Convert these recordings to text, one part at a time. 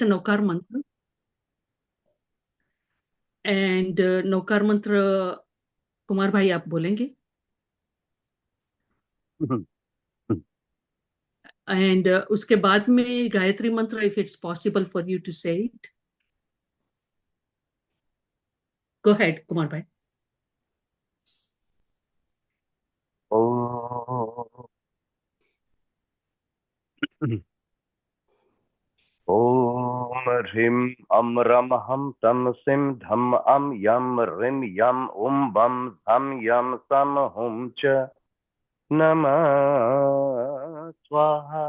The नौकार मंत्र and नौकार मंत्र कुमार भाई आप बोलेंगे एंड उसके बाद में Gayatri mantra if it's possible for you to say it go हेड कुमार भाई ओम ओम ह्रीं अम रम हम तम सिम धम अम यम ह्रीं यम उम बम धम यम सम हुम च नमः स्वाहा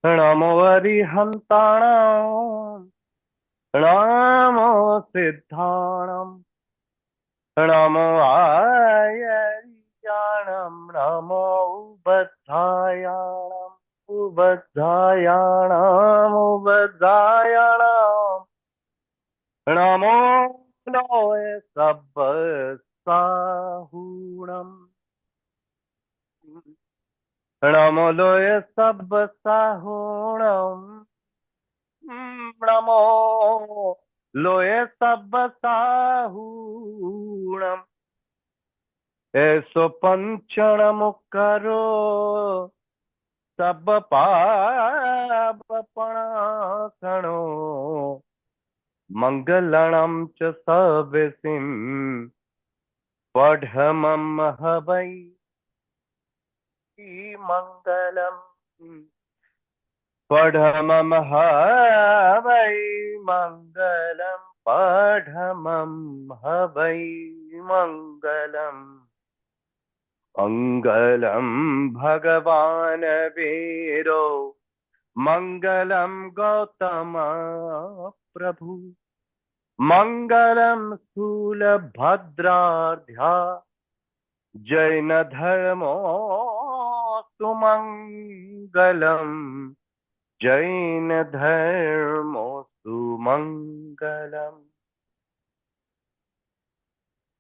नमो अरिहन्ताणां नमो सिद्धाणां नमो आयर्याणां नमो उबद्धायाणां नमो लोय सब साहूणम् नमो लोय सब साहूणम् नमो लोय सब साहूणम् ऐसो पंचणम करो सब पापपणासनो मंगलम च सविसिं पढ़मम हवै मंगलम पढ़मम हवै मंगलम पढ़मम हवै मंगलम मंगलम भगवान वीरो मंगलम गौतम प्रभु मंगलम स्थूलभद्राढ्या जैन धर्मो सुमंगलम जैन धर्मो सुमंगलम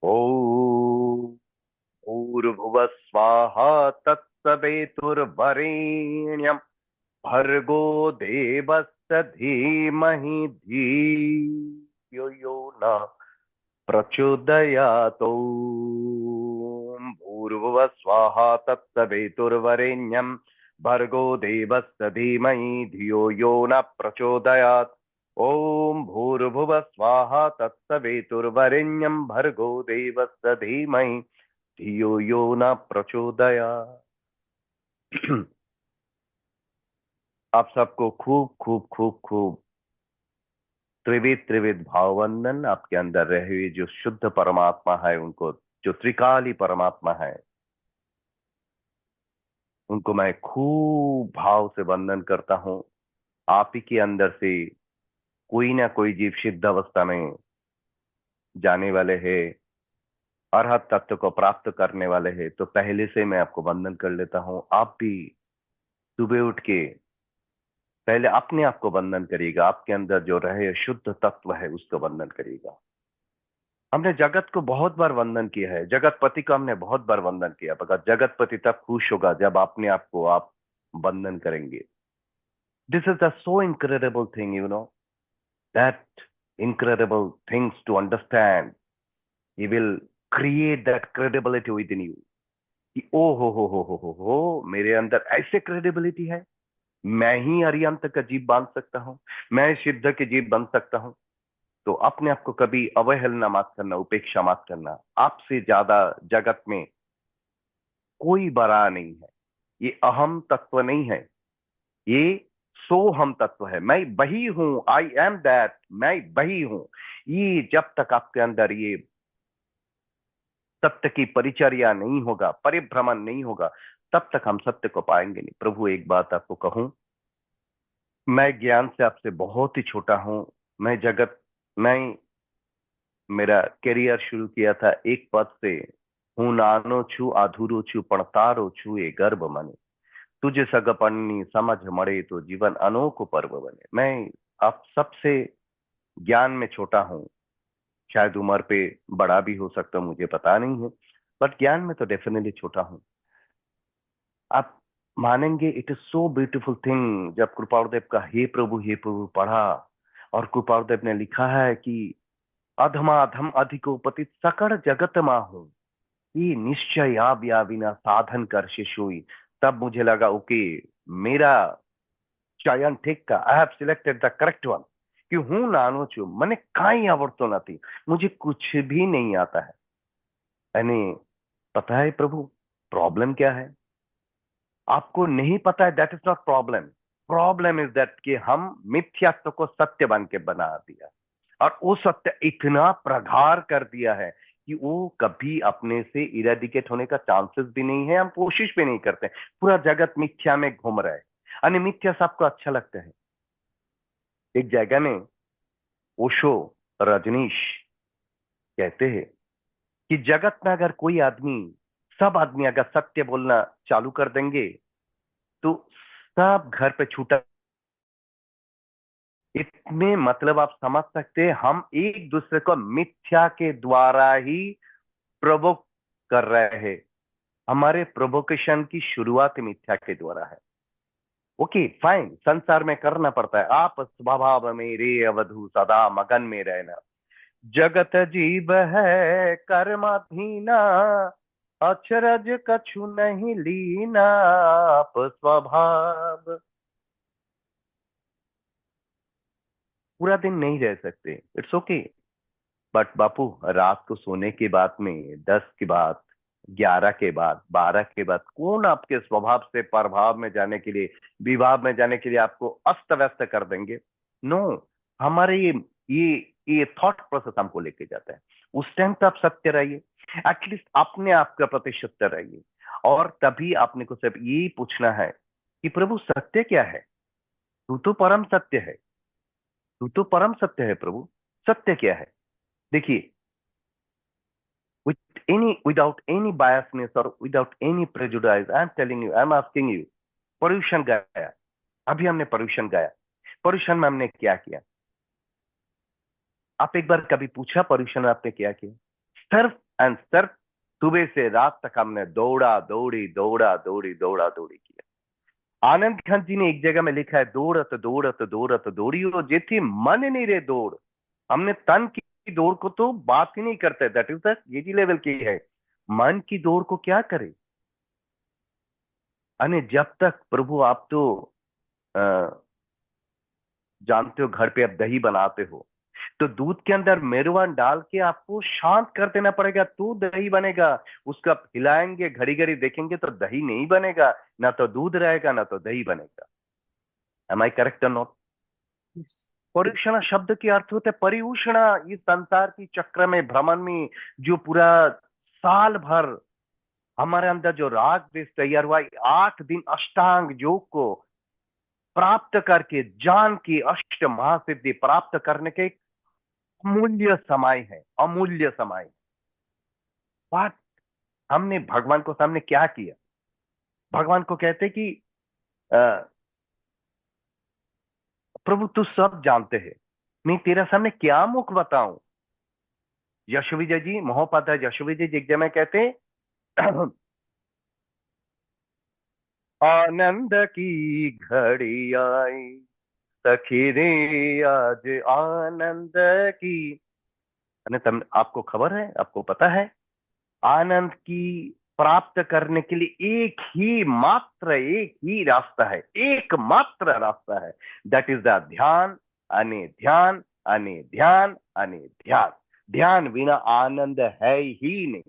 ओम भूर्भुवः स्वाहा तत्सवितुर्वरेण्यं भर्गो देवस्य धीमहि धियो यो न प्रचोदयात् ओम भूर्भुवः स्वाहा तत्सवितुर्वरेण्यं भर्गो देवस्य धीमहि धियो यो न प्रचोदयात् ओम भूर्भुवः स्वाहा तत्सवितुर्वरेण्यं भर्गो देवस्य धीमहि धियो यो न प्रचोदयात्। आप सबको खूब खूब खूब खूब त्रिविध त्रिविध भाववंदन। आपके अंदर रहे हुए जो शुद्ध परमात्मा है, उनको, जो त्रिकाली परमात्मा है, उनको मैं खूब भाव से वंदन करता हूं। आप ही के अंदर से कोई ना कोई जीव सिद्ध अवस्था में जाने वाले हैं, अरहत तत्व को प्राप्त करने वाले हैं, तो पहले से मैं आपको वंदन कर लेता हूं। आप भी सुबह उठ के पहले अपने आप को वंदन करिएगा। आपके अंदर जो रहे शुद्ध तत्व है उसको वंदन करिएगा। हमने जगत को बहुत बार वंदन किया है, जगतपति को हमने बहुत बार वंदन किया, मगर जगतपति तब खुश होगा जब अपने आप को आप वंदन करेंगे। This is the so incredible thing, you know, that incredible things to understand. He will create that credibility within you कि ओ हो, मेरे अंदर ऐसे क्रेडिबिलिटी है, मैं ही अरिहंत का जीव बन सकता हूं, मैं सिद्ध के जीव बन सकता हूं। तो अपने आप को कभी अवहेलना मत करना, उपेक्षा मत करना। आपसे ज्यादा जगत में कोई बड़ा नहीं है। ये अहम तत्व नहीं है, ये सोहम तत्व है। मैं वही हूं, आई एम दैट, मैं वही हूं। ये जब तक आपके अंदर ये सत्य की परिचर्या नहीं होगा, परिभ्रमण नहीं होगा, तब तक हम सत्य को पाएंगे नहीं। प्रभु एक बात आपको कहूं, मैं ज्ञान से आपसे बहुत ही छोटा हूं। मैं मेरा करियर शुरू किया था एक पद से, हूं नानो छू आधुरो छू पण तारो छू ये गर्भ मने, तुझे सगपन्नी समझ मरे तो जीवन अनोखो पर्व बने। मैं आप सबसे ज्ञान में छोटा हूं, शायद उम्र पे बड़ा भी हो सकता हूं, मुझे पता नहीं है, बट ज्ञान में तो डेफिनेटली छोटा हूं। आप मानेंगे, it is so beautiful thing जब कृपालुदेव का हे प्रभु पढ़ा, और कृपालुदेव ने लिखा है कि अधमा अधम अधिकोपति सकल जगत माहू, ये निश्चय या बिना साधन कर शिशुई। तब मुझे लगा ओके, मेरा चयन ठीक का, I have selected the correct one, कि हूं नानो छू, मैंने काई आवड़तो नहीं, मुझे कुछ भी नहीं आता है। यानी पता है प्रभु प्रॉब्लम क्या है? आपको नहीं पता है, that is not problem. Problem is that कि हम मिथ्यात्व को सत्य बन के बना दिया, और वो सत्य इतना प्रगाढ़ कर दिया है कि वो कभी अपने से इरेडिकेट होने का चांसेस भी नहीं है, हम कोशिश भी नहीं करते। पूरा जगत मिथ्या में घूम रहा है, अन्य मिथ्या सबको अच्छा लगता है। एक जगह में ओशो, रजनीश कहते हैं कि जगत में अगर कोई आदमी, सब आदमी अगर सत्य बोलना चालू कर देंगे तो सब घर पे छूटा। इसमें मतलब आप समझ सकते हैं, हम एक दूसरे को मिथ्या के द्वारा ही प्रोवोक कर रहे हैं। हमारे प्रोवोकेशन की शुरुआत मिथ्या के द्वारा है। ओके फाइन, संसार में करना पड़ता है, आप स्वभाव में रे अवधु सदा मगन में रहना। जगत जीव है कर्माधीना, अचरज कछु नहीं लीना, आप स्वभाव। पूरा दिन नहीं रह सकते, इट्स ओके। बट बापू, रात को सोने के बाद में 10 के बाद, 11 के बाद, 12 के बाद कौन आपके स्वभाव से प्रभाव में जाने के लिए, विभाव में जाने के लिए आपको अस्त व्यस्त कर देंगे? नो। हमारे ये थॉट प्रोसेस हमको लेके जाता है। उस टाइम तो आप सत्य रहिए, एटलीस्ट अपने आप का प्रति सत्य रहिए। और तभी आपने को सिर्फ ये पूछना है कि प्रभु सत्य क्या है? तू तो परम सत्य है, तू तो परम सत्य है प्रभु, सत्य क्या है? देखिए, with without any biasness or without any prejudice, I'm telling you, I'm asking you, Paryushan गाया, अभी हमने पर्यूषण गाया, पर्यूषण में हमने क्या किया? आप एक बार कभी पूछा पर्यूषण में आपने क्या किया? सिर्फ एंड सिर्फ सुबह से रात तक हमने दौड़ा दौड़ी दौड़ा दौड़ी दौड़ा दौड़ी किया। आनंद खान जी ने एक जगह में लिखा है, दौड़त दौड़त दौड़त दौड़ियो जेथी मन नहीं रे दौड़। हमने तन की दौड़ को तो बात ही नहीं करते, that is the KG level की है। मन की दौड़ को क्या करे? अने जब तक प्रभु, आप तो अ, जानते हो घर पे आप दही बनाते हो, तो दूध के अंदर मेरुआन डाल के आपको शांत कर देना पड़ेगा तो दही बनेगा। उसका आप हिलाएंगे, घड़ी घड़ी देखेंगे तो दही नहीं बनेगा, ना तो दूध रहेगा ना तो दही बनेगा। एम आई करेक्ट और नॉट? Yes. परीक्षण शब्द के अर्थ होते हैं परिउषणा। इस संसार की चक्र में, भ्रमण में, जो पूरा साल भर हमारे अंदर जो राग द्वेष तैयार हुआ, 8 दिन अष्टांग योग को प्राप्त करके, जान की अष्ट महासिद्धि प्राप्त करने के एक अमूल्य समय है, अमूल्य समय। बट हमने भगवान को सामने क्या किया? भगवान को कहते कि अ, प्रभु तू सब जानते हैं, मैं तेरा सामने क्या मुख बताऊं? यशोविजय जी, महोपाध्याय यशोविजय जी एक जगह कहते हैं, आनंद की घड़ी आई सखी रे, आज आनंद की। अने आपको खबर है, आपको पता है, आनंद की प्राप्त करने के लिए एक ही रास्ता है, एकमात्र रास्ता है, दैट इज द ध्यान। अने ध्यान, अने ध्यान, अने ध्यान। ध्यान बिना आनंद है ही नहीं।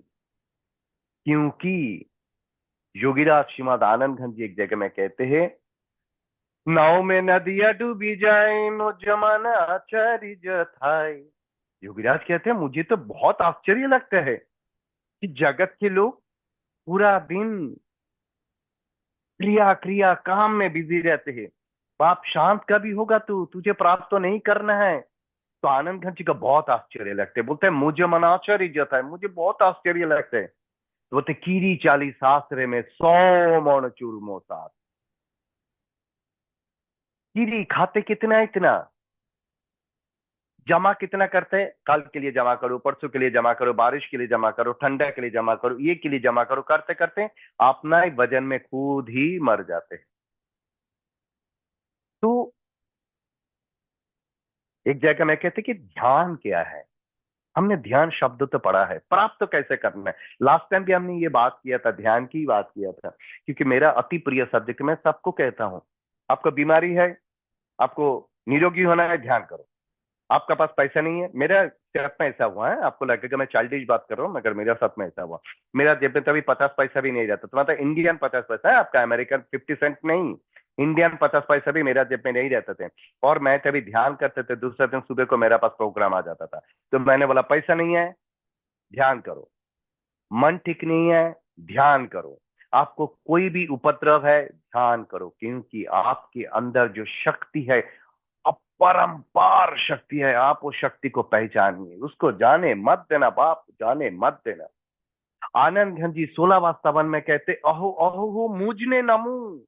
क्योंकि योगीराज श्रीमद आनंद घन जी एक जगह में कहते हैं, नाव में नदिया डूबी जाए नो जमाना आचार्य थाई। योगीराज कहते हैं मुझे तो बहुत आश्चर्य लगता है कि जगत के लोग पूरा दिन क्रिया क्रिया काम में बिजी रहते हैं। बाप शांत कभी होगा तू, तुझे प्राप्त तो नहीं करना है। तो आनंद घन जी का बहुत आश्चर्य लगता है, बोलते हैं मुझे मन आश्चर्य जाता है, मुझे बहुत आश्चर्य लगता है। तो बोलते कीरी चाली शास्त्र में 100 मण चूरमो साथ। कीरी खाते कितना? इतना जमा कितना करते हैं? कल के लिए जमा करो, परसों के लिए जमा करो, बारिश के लिए जमा करो, ठंडा के लिए जमा करो, ये के लिए जमा करो, करते करते अपना ही वजन में खुद ही मर जाते हैं। तो एक जगह मैं कहते कि ध्यान क्या है। हमने ध्यान शब्द तो पढ़ा है, प्राप्त तो कैसे करना है। लास्ट टाइम भी हमने ये बात किया था, ध्यान की बात किया था, क्योंकि मेरा अति प्रिय सब्जेक्ट। मैं सबको कहता हूं, आपको बीमारी है, आपको निरोगी होना है, ध्यान करो। आपका पास पैसा नहीं है, मेरा साथ में ऐसा हुआ है, आपको लगेगा मैं चाइल्डिश बात कर रहा हूँ, मगर मेरा साथ में ऐसा हुआ। मेरा जेब में तभी 50 पैसा भी नहीं रहता, तो मतलब इंडियन 50 पैसा है, आपका अमेरिकन 50 सेंट नहीं। इंडियन 50 पैसा भी मेरा जेब में नहीं रहते थे। और मैं तभी ध्यान करते थे, दूसरे दिन सुबह को मेरा पास प्रोग्राम आ जाता था। तो मैंने बोला पैसा नहीं है, ध्यान करो। मन ठीक नहीं है, ध्यान करो। आपको कोई भी उपद्रव है, ध्यान करो, क्योंकि आपके अंदर जो शक्ति है, अपरंपार शक्ति है। आप उस शक्ति को पहचानिए, उसको जाने मत देना बाप, जाने मत देना। आनंद घन जी 16वां में कहते, अहो अहो हो मुझने नमू।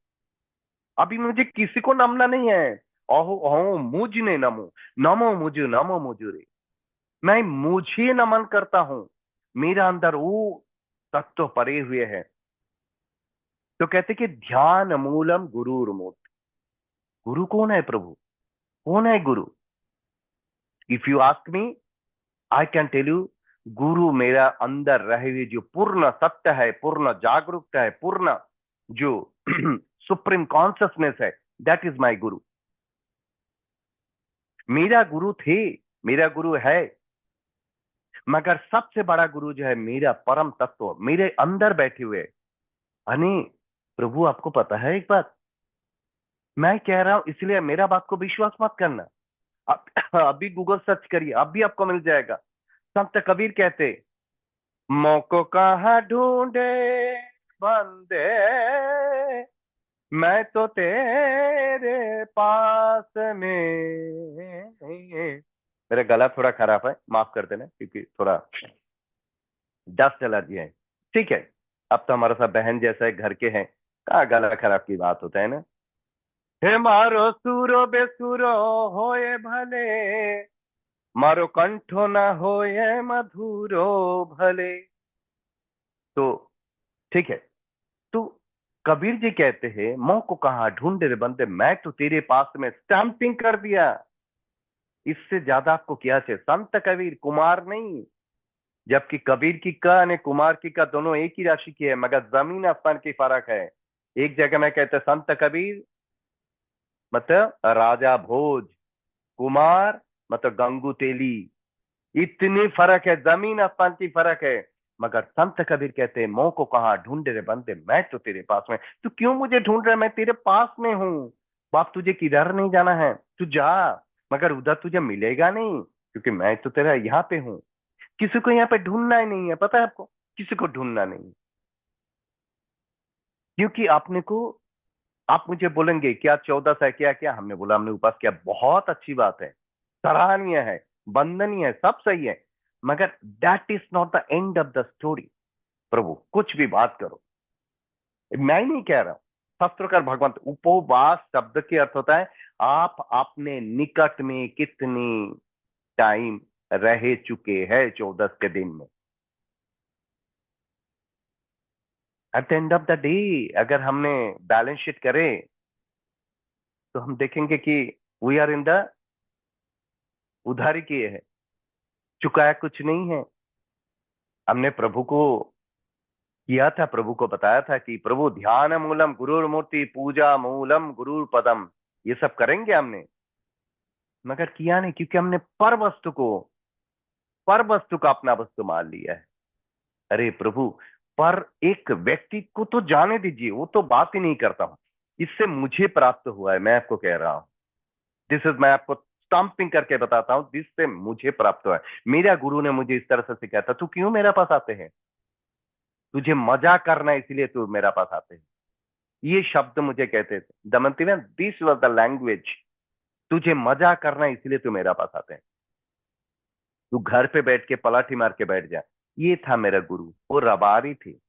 अभी मुझे किसी को नमना नहीं है। अहो अहो मुझने नमो, नमो मुझे, नमो मुझे। मैं मुझे नमन करता हूं। मेरा अंदर वो तत्व परे हुए हैं। तो कहते कि ध्यान मूलम गुरुर मूर्ति। गुरु कौन है प्रभु? कौन है गुरु? If you ask me, I can tell you, गुरु मेरा अंदर रहे हुए जो पूर्ण सत्य है, पूर्ण जागरूकता है, पूर्ण जो सुप्रीम कॉन्शियसनेस है, दैट इज माई गुरु। मेरा गुरु थे, मेरा गुरु है, मगर सबसे बड़ा गुरु जो है मेरा परम तत्व मेरे अंदर बैठे हुए। अने प्रभु आपको पता है एक बात, मैं कह रहा हूं इसलिए मेरा बात को विश्वास मत करना। अभी गूगल सर्च करिए, अभी आपको मिल जाएगा। संत कबीर कहते, मौको कहाँ ढूंढे बंदे, मैं तो तेरे पास में। मेरा गला थोड़ा खराब है, माफ कर देना, क्योंकि थोड़ा डस्ट एलर्जी है। ठीक है, अब तो हमारा सब बहन जैसा है, घर के हैं, कहाँ गला खराब की बात होता है ना। हे मारो सूरो बेसुरो होए भले, मारो कंठो ना होए मधुरो भले। तो ठीक है। तो कबीर जी कहते हैं, मोह को कहाँ ढूंढे रे बंदे, मैं तो तेरे पास में स्टैंपिंग कर दिया। इससे ज्यादा आपको क्या चाहिए? संत कबीर, कुमार नहीं। जबकि कबीर की का ने कुमार की का दोनों एक ही राशि की है, मगर जमीन आसमान की फर्क है। एक जगह में कहते संत कबीर मतलब राजा भोज, कुमार मतलब गंगू तेली। इतनी फर्क है, जमीन आसमान की फर्क है। मगर संत कबीर कहते हैं, मोह को कहाँ ढूंढे रे बंदे, मैं तो तेरे पास में। तू क्यों मुझे ढूंढ रहा है? मैं तेरे पास में हूँ। बाप, तुझे किधर नहीं जाना है, तू जा, मगर उधर तुझे मिलेगा नहीं, क्योंकि मैं तो तेरा यहाँ पे हूँ। किसी को यहाँ पे ढूंढना ही नहीं है, पता है आपको? किसी को ढूंढना नहीं। क्योंकि आपने को, आप मुझे बोलेंगे क्या 14 है, क्या क्या हमने बोला, हमने उपास किया, बहुत अच्छी बात है, सराहनीय है, वंदनीय है, सब सही है। मगर that is not the end of the story. प्रभु कुछ भी बात करो, मैं ही नहीं कह रहा हूं, शास्त्रकार भगवंत। उपवास शब्द के अर्थ होता है आप अपने निकट में कितनी टाइम रह चुके हैं 14 के दिन में। At the end of the day अगर हमने बैलेंस शीट करें, तो हम देखेंगे कि वी आर इन द उधारी किए हैं, चुकाया कुछ नहीं है। हमने प्रभु को किया था, प्रभु को बताया था कि प्रभु ध्यान मूलम गुरुर मूर्ति, पूजा मूलम गुरुर पदम, ये सब करेंगे हमने, मगर किया नहीं, क्योंकि हमने पर वस्तु का अपना वस्तु मान लिया है। अरे प्रभु, पर एक व्यक्ति को तो जाने दीजिए, वो तो बात ही नहीं करता हूं। इससे मुझे प्राप्त हुआ है, मैं आपको कह रहा हूं, दिस इज, मैं आपको स्टंपिंग करके बताता हूं, जिससे मुझे प्राप्त हुआ है। मेरा गुरु ने मुझे इस तरह से सिखाया था, तू क्यों मेरे पास आते हैं? तुझे मजा करना है, इसलिए तू मेरा पास आते हैं। ये शब्द मुझे कहते थे दमनती में, दिस वॉज द लैंग्वेज। तुझे मजा करना है, इसलिए तू मेरा पास आते हैं। तू घर पे बैठ के पलाठी मार के बैठ जा। ये था मेरा गुरु, वो रबारी थी,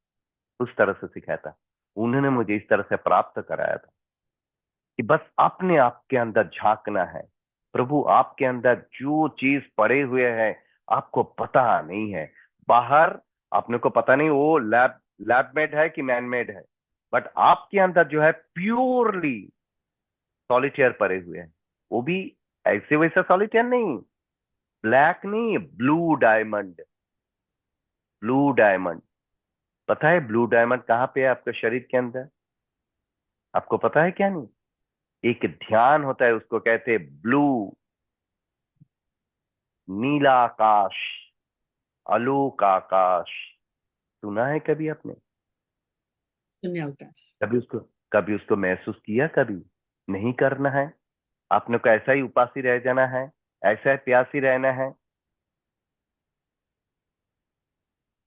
उस तरह से सिखाया था। उन्होंने मुझे इस तरह से प्राप्त कराया था कि बस अपने आप के अंदर झांकना है। प्रभु आपके अंदर जो चीज पड़े हुए है आपको पता नहीं है। बाहर अपने को पता नहीं वो लैब मेड है कि मैन मेड है, बट आपके अंदर जो है प्योरली सॉलिटेयर पड़े हुए हैं। वो भी ऐसे वैसे सॉलिटेयर नहीं, ब्लैक नहीं, ब्लू डायमंड। ब्लू डायमंड, पता है ब्लू डायमंड कहाँ पे है आपके शरीर के अंदर? आपको पता है क्या? नहीं, एक ध्यान होता है उसको कहते हैं ब्लू, नीला आकाश, आलोक आकाश। सुना है कभी आपने? शून्यावकाश। कभी उसको महसूस किया? कभी नहीं करना है। आपने को ऐसा ही उपासी रह जाना है, ऐसा ही प्यासी रहना है।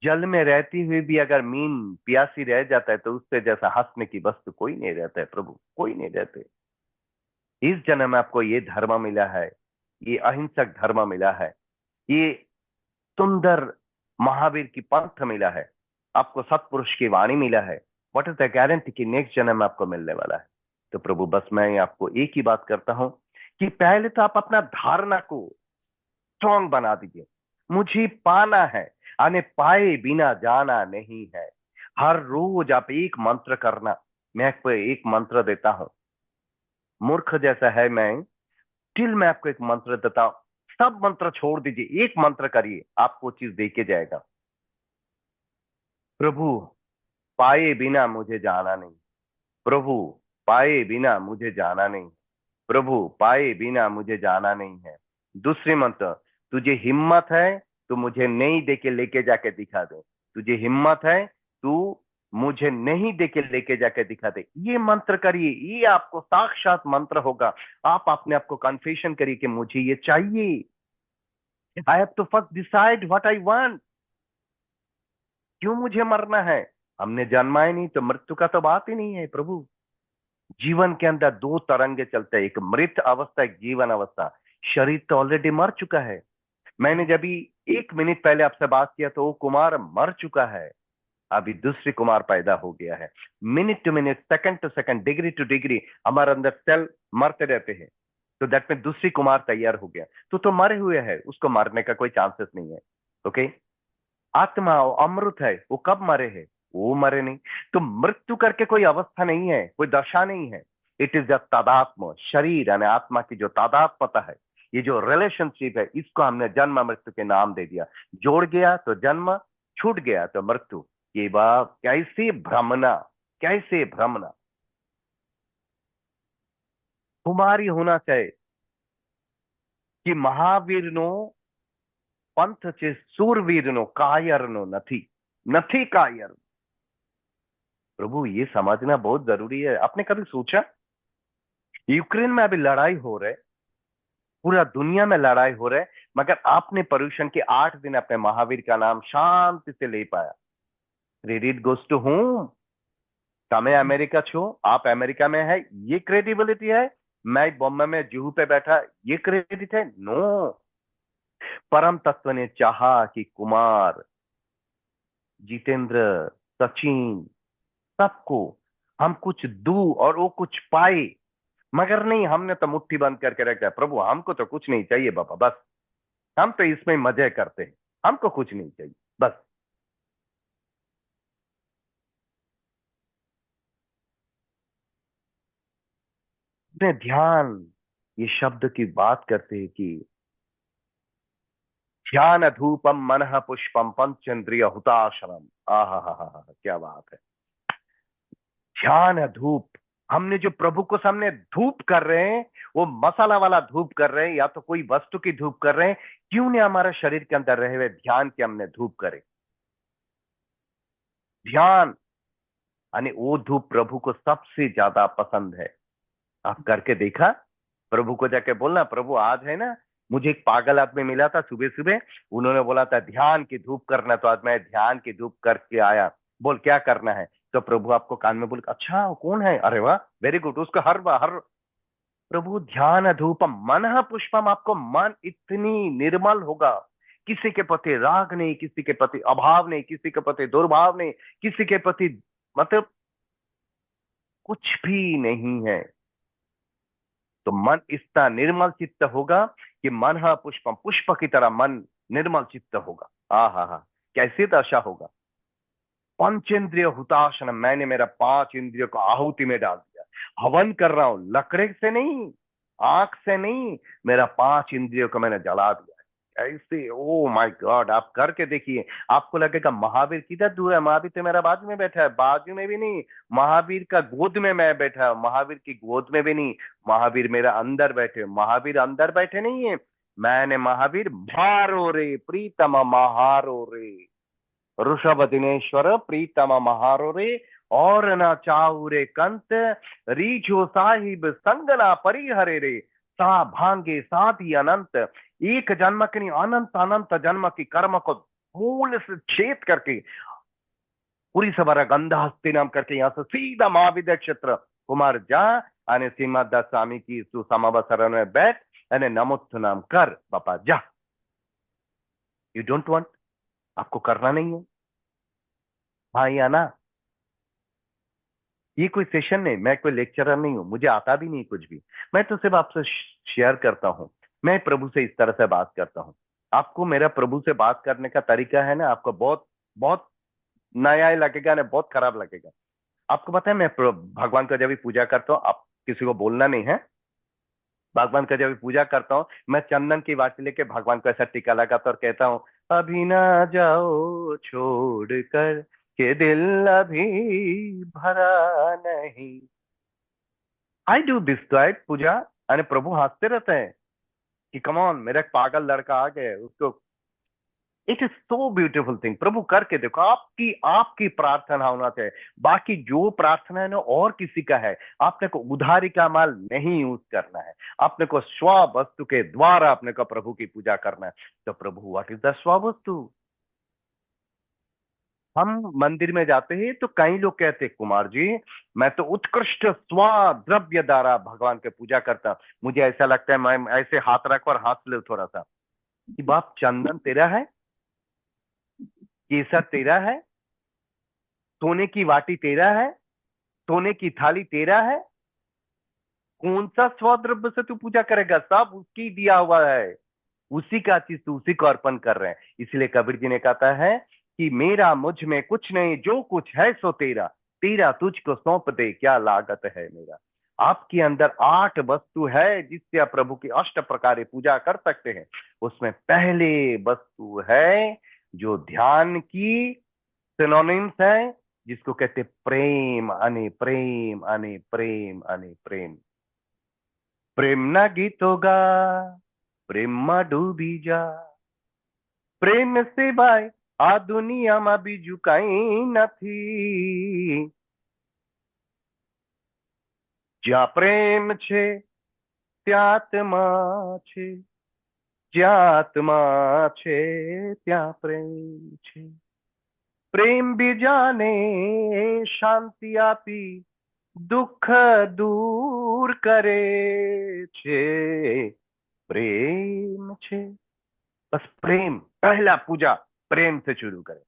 जल में रहती हुई भी अगर मीन प्यासी रह जाता है तो उससे जैसा हंसने की वस्तु कोई नहीं रहता है प्रभु, कोई नहीं रहते। इस जन्म में आपको ये धर्म मिला है, ये अहिंसक धर्म मिला है, ये सुंदर महावीर की पंथ मिला है, आपको सत्पुरुष की वाणी मिला है। व्हाट इज द गारंटी कि नेक्स्ट जन्म में आपको मिलने वाला है? तो प्रभु बस मैं आपको एक ही बात करता हूं कि पहले तो आप अपना धारणा को स्ट्रांग बना दीजिए। मुझे पाना है, आने पाए बिना जाना नहीं है। हर रोज आप एक मंत्र करना। मैं आपको एक मंत्र देता हूं, मूर्ख जैसा है मैं, स्टिल मैं आपको एक मंत्र देता हूं। सब मंत्र छोड़ दीजिए, एक मंत्र करिए, आपको चीज देके जाएगा। प्रभु पाए बिना मुझे जाना नहीं, प्रभु पाए बिना मुझे जाना नहीं, प्रभु पाए बिना मुझे जाना नहीं है। दूसरी मंत्र, तुझे हिम्मत है तो मुझे नहीं देके लेके जाके दिखा दे। तुझे हिम्मत है, तू मुझे नहीं देके लेके जाके दिखा दे। ये मंत्र करिए, ये आपको साक्षात मंत्र होगा। आप अपने आप को कन्फेशन करिए कि मुझे ये चाहिए। I have to first decide what I want. क्यों मुझे मरना है? हमने जन्मा ही नहीं तो मृत्यु का तो बात ही नहीं है प्रभु। जीवन के अंदर दो तरंगे चलते हैं, एक मृत अवस्था, एक जीवन अवस्था। शरीर तो ऑलरेडी मर चुका है। मैंने जब भी 1 मिनट पहले आपसे बात किया तो वो कुमार मर चुका है, अभी दूसरी कुमार पैदा हो गया है। Minute to minute, second to second, degree to degree हमारे अंदर सेल मरते रहते हैं। तो दैट में दूसरी कुमार तैयार हो गया। तो मरे हुए है, उसको मरने का कोई चांसेस नहीं है। ओके, आत्मा वो अमृत है, वो कब मरे है? वो मरे नहीं। तो मृत्यु करके कोई अवस्था नहीं है, कोई दशा नहीं है। इट इज द तादात्म, शरीर यानी आत्मा की जो तादात्मता है, ये जो रिलेशनशिप है, इसको हमने जन्म मृत्यु के नाम दे दिया। जोड़ गया तो जन्म, छूट गया तो मृत्यु। ये बात कैसे भ्रमना, कैसे भ्रमना। कुमारी होना चाहिए कि महावीर नो पंथ चे सूरवीर नो कायर नो नथी, नथी कायर। प्रभु ये समझना बहुत जरूरी है। आपने कभी सोचा यूक्रेन में अभी लड़ाई हो रहा है, पूरा दुनिया में लड़ाई हो रहा है, मगर आपने पर्यूषण के 8 दिन अपने महावीर का नाम शांति से ले पाया। Credit goes to whom? તમે अमेरिका छो, आप अमेरिका में है, ये क्रेडिबिलिटी है? मैं बॉम्बे में जुहू पे बैठा, ये क्रेडिट है? नो। परम तत्व ने चाहा कि कुमार, जितेंद्र, सचिन, सबको हम कुछ दू और वो कुछ पाए। मगर नहीं, हमने तो मुट्ठी बंद करके रखा है। प्रभु हमको तो कुछ नहीं चाहिए बाबा, बस हम तो इसमें मजे करते हैं, हमको कुछ नहीं चाहिए बस। अपने ध्यान, ये शब्द की बात करते हैं कि ध्यान धूपम मनः पुष्पम पंचेंद्रिय हुताशनम। आहा हा हा हा, क्या बात है। ध्यान धूप, हमने जो प्रभु को सामने धूप कर रहे हैं, वो मसाला वाला धूप कर रहे हैं या तो कोई वस्तु की धूप कर रहे हैं। क्यों नहीं हमारे शरीर के अंदर रहे हुए ध्यान की हमने धूप करे? ध्यान यानी वो धूप प्रभु को सबसे ज्यादा पसंद है। आप करके देखा? प्रभु को जाके बोलना, प्रभु आज है ना, मुझे एक पागल आदमी मिला था सुबह सुबह, उन्होंने बोला था ध्यान की धूप करना, तो आज मैं ध्यान की धूप करके आया। बोल क्या करना है? तो प्रभु आपको कान में बोल, अच्छा वो कौन है? अरे वाह, वेरी गुड। उसको हर हर प्रभु ध्यान धूपम मन पुष्पम, आपको मन इतनी निर्मल होगा। किसी के प्रति राग नहीं, किसी के प्रति अभाव नहीं, किसी के प्रति दुर्भाव नहीं, किसी के प्रति मतलब कुछ भी नहीं है। तो मन इतना निर्मल चित्त होगा कि मन है पुष्पम, पुष्प की तरह मन निर्मल चित्त होगा। हा हा हा, कैसी दशा होगा। पंचेंद्रिय हुताशन, मैंने मेरा 5 इंद्रियों को आहुति में डाल दिया। हवन कर रहा हूं, लकड़े से नहीं, आंख से नहीं, मेरा 5 इंद्रियों को मैंने जला दिया। ऐसे, ओ माय गॉड, आप करके देखिए। आपको लगेगा महावीर किधर दूर है, महावीर तो मेरा बाजू में बैठा है। बाजू में भी नहीं, महावीर का गोद में मैं बैठा हूं, महावीर की गोद में भी नहीं, महावीर मेरा अंदर बैठे। महावीर अंदर बैठे नहीं है, मैंने महावीर भारो रे प्रीतम महारो रे, ऋषभ दिनेश्वर प्रीतम महारो रे, और न चाहू रे कंत, रीझो साहिब संगना परिहरे रे, सा भांगे साधी अनंत। एक जन्म के नहीं, अनंत अनंत जन्म की कर्म को मूल से छेद करके, पूरी सवारा गंधा हस्ती नाम करके यहां से सीधा महाविद्या क्षेत्र कुमार जा, અને सीमादास स्वामी की सुसमावसरण में बैठ, અને नमोत्थ नाम कर बापा जा। यू डोंट वांट, आपको करना नहीं है, हाँ या ना। ये कोई सेशन नहीं, मैं कोई लेक्चरर नहीं हूं, मुझे आता भी नहीं कुछ भी। मैं तो सिर्फ आपसे शेयर करता हूं। मैं प्रभु से इस तरह से बात करता हूं। आपको मेरा प्रभु से बात करने का तरीका है ना, आपको बहुत बहुत नया लगेगा ना, बहुत खराब लगेगा। आपको पता है, मैं भगवान का जब भी पूजा करता हूँ, आप किसी को बोलना नहीं है, भगवान का जब भी पूजा करता हूँ, मैं चंदन की वाटी लेके भगवान को ऐसा टीका लगाता और कहता हूँ, अभी ना जाओ छोड़ कर, के दिल अभी भरा नहीं। आई डू दिस राइट पूजा। अरे प्रभु हंसते रहते हैं कि कमॉन, मेरा एक पागल लड़का आ गया उसको। It is so beautiful thing. प्रभु करके देखो, आपकी आपकी प्रार्थना होना चाहिए। बाकी जो प्रार्थना है ना और किसी का है, आपने को उधारी का माल नहीं यूज करना है। आपने को स्व वस्तु के द्वारा आपने को प्रभु की पूजा करना है। तो प्रभु व्हाट इज द स्व वस्तु। हम मंदिर में जाते हैं तो कई लोग कहते हैं, कुमार जी मैं तो उत्कृष्ट स्व द्रव्य द्वारा भगवान की पूजा करता, मुझे ऐसा लगता है मैं ऐसे हाथ रख और हाथ ले थोड़ा सा। कि बाप, चंदन तेरा है, केसर तेरा है, सोने की वाटी तेरा है, सोने की थाली तेरा है, कौन सा स्वद्रव्य से तू पूजा करेगा, सब उसकी दिया हुआ है। उसी का चीज तू उसी को अर्पण कर रहे हैं। इसलिए कबीर जी ने कहा है कि मेरा मुझ में कुछ नहीं, जो कुछ है सो तेरा, तेरा तुझको सौंप दे क्या लागत है मेरा। आपके अंदर 8 वस्तु है जिससे आप प्रभु की अष्ट प्रकार पूजा कर सकते हैं। उसमें पहले वस्तु है जो ध्यान की सिनोनिम्स है, जिसको कहते प्रेम अने प्रेम अने प्रेम अने प्रेम। प्रेम ना गीत होगा, प्रेम में डूबी जा, પ્રેમ સિવાય આ દુનિયામાં બીજું કઈ નથી। જ્યાં પ્રેમ છે ત્યાં આત્મા છે, જ્યાં આત્મા છે ત્યાં પ્રેમ છે। પ્રેમ બીજાને શાંતિ આપી दुख दूर करे छे, प्रेम छे। बस प्रेम, पहला पूजा प्रेम से शुरू करें।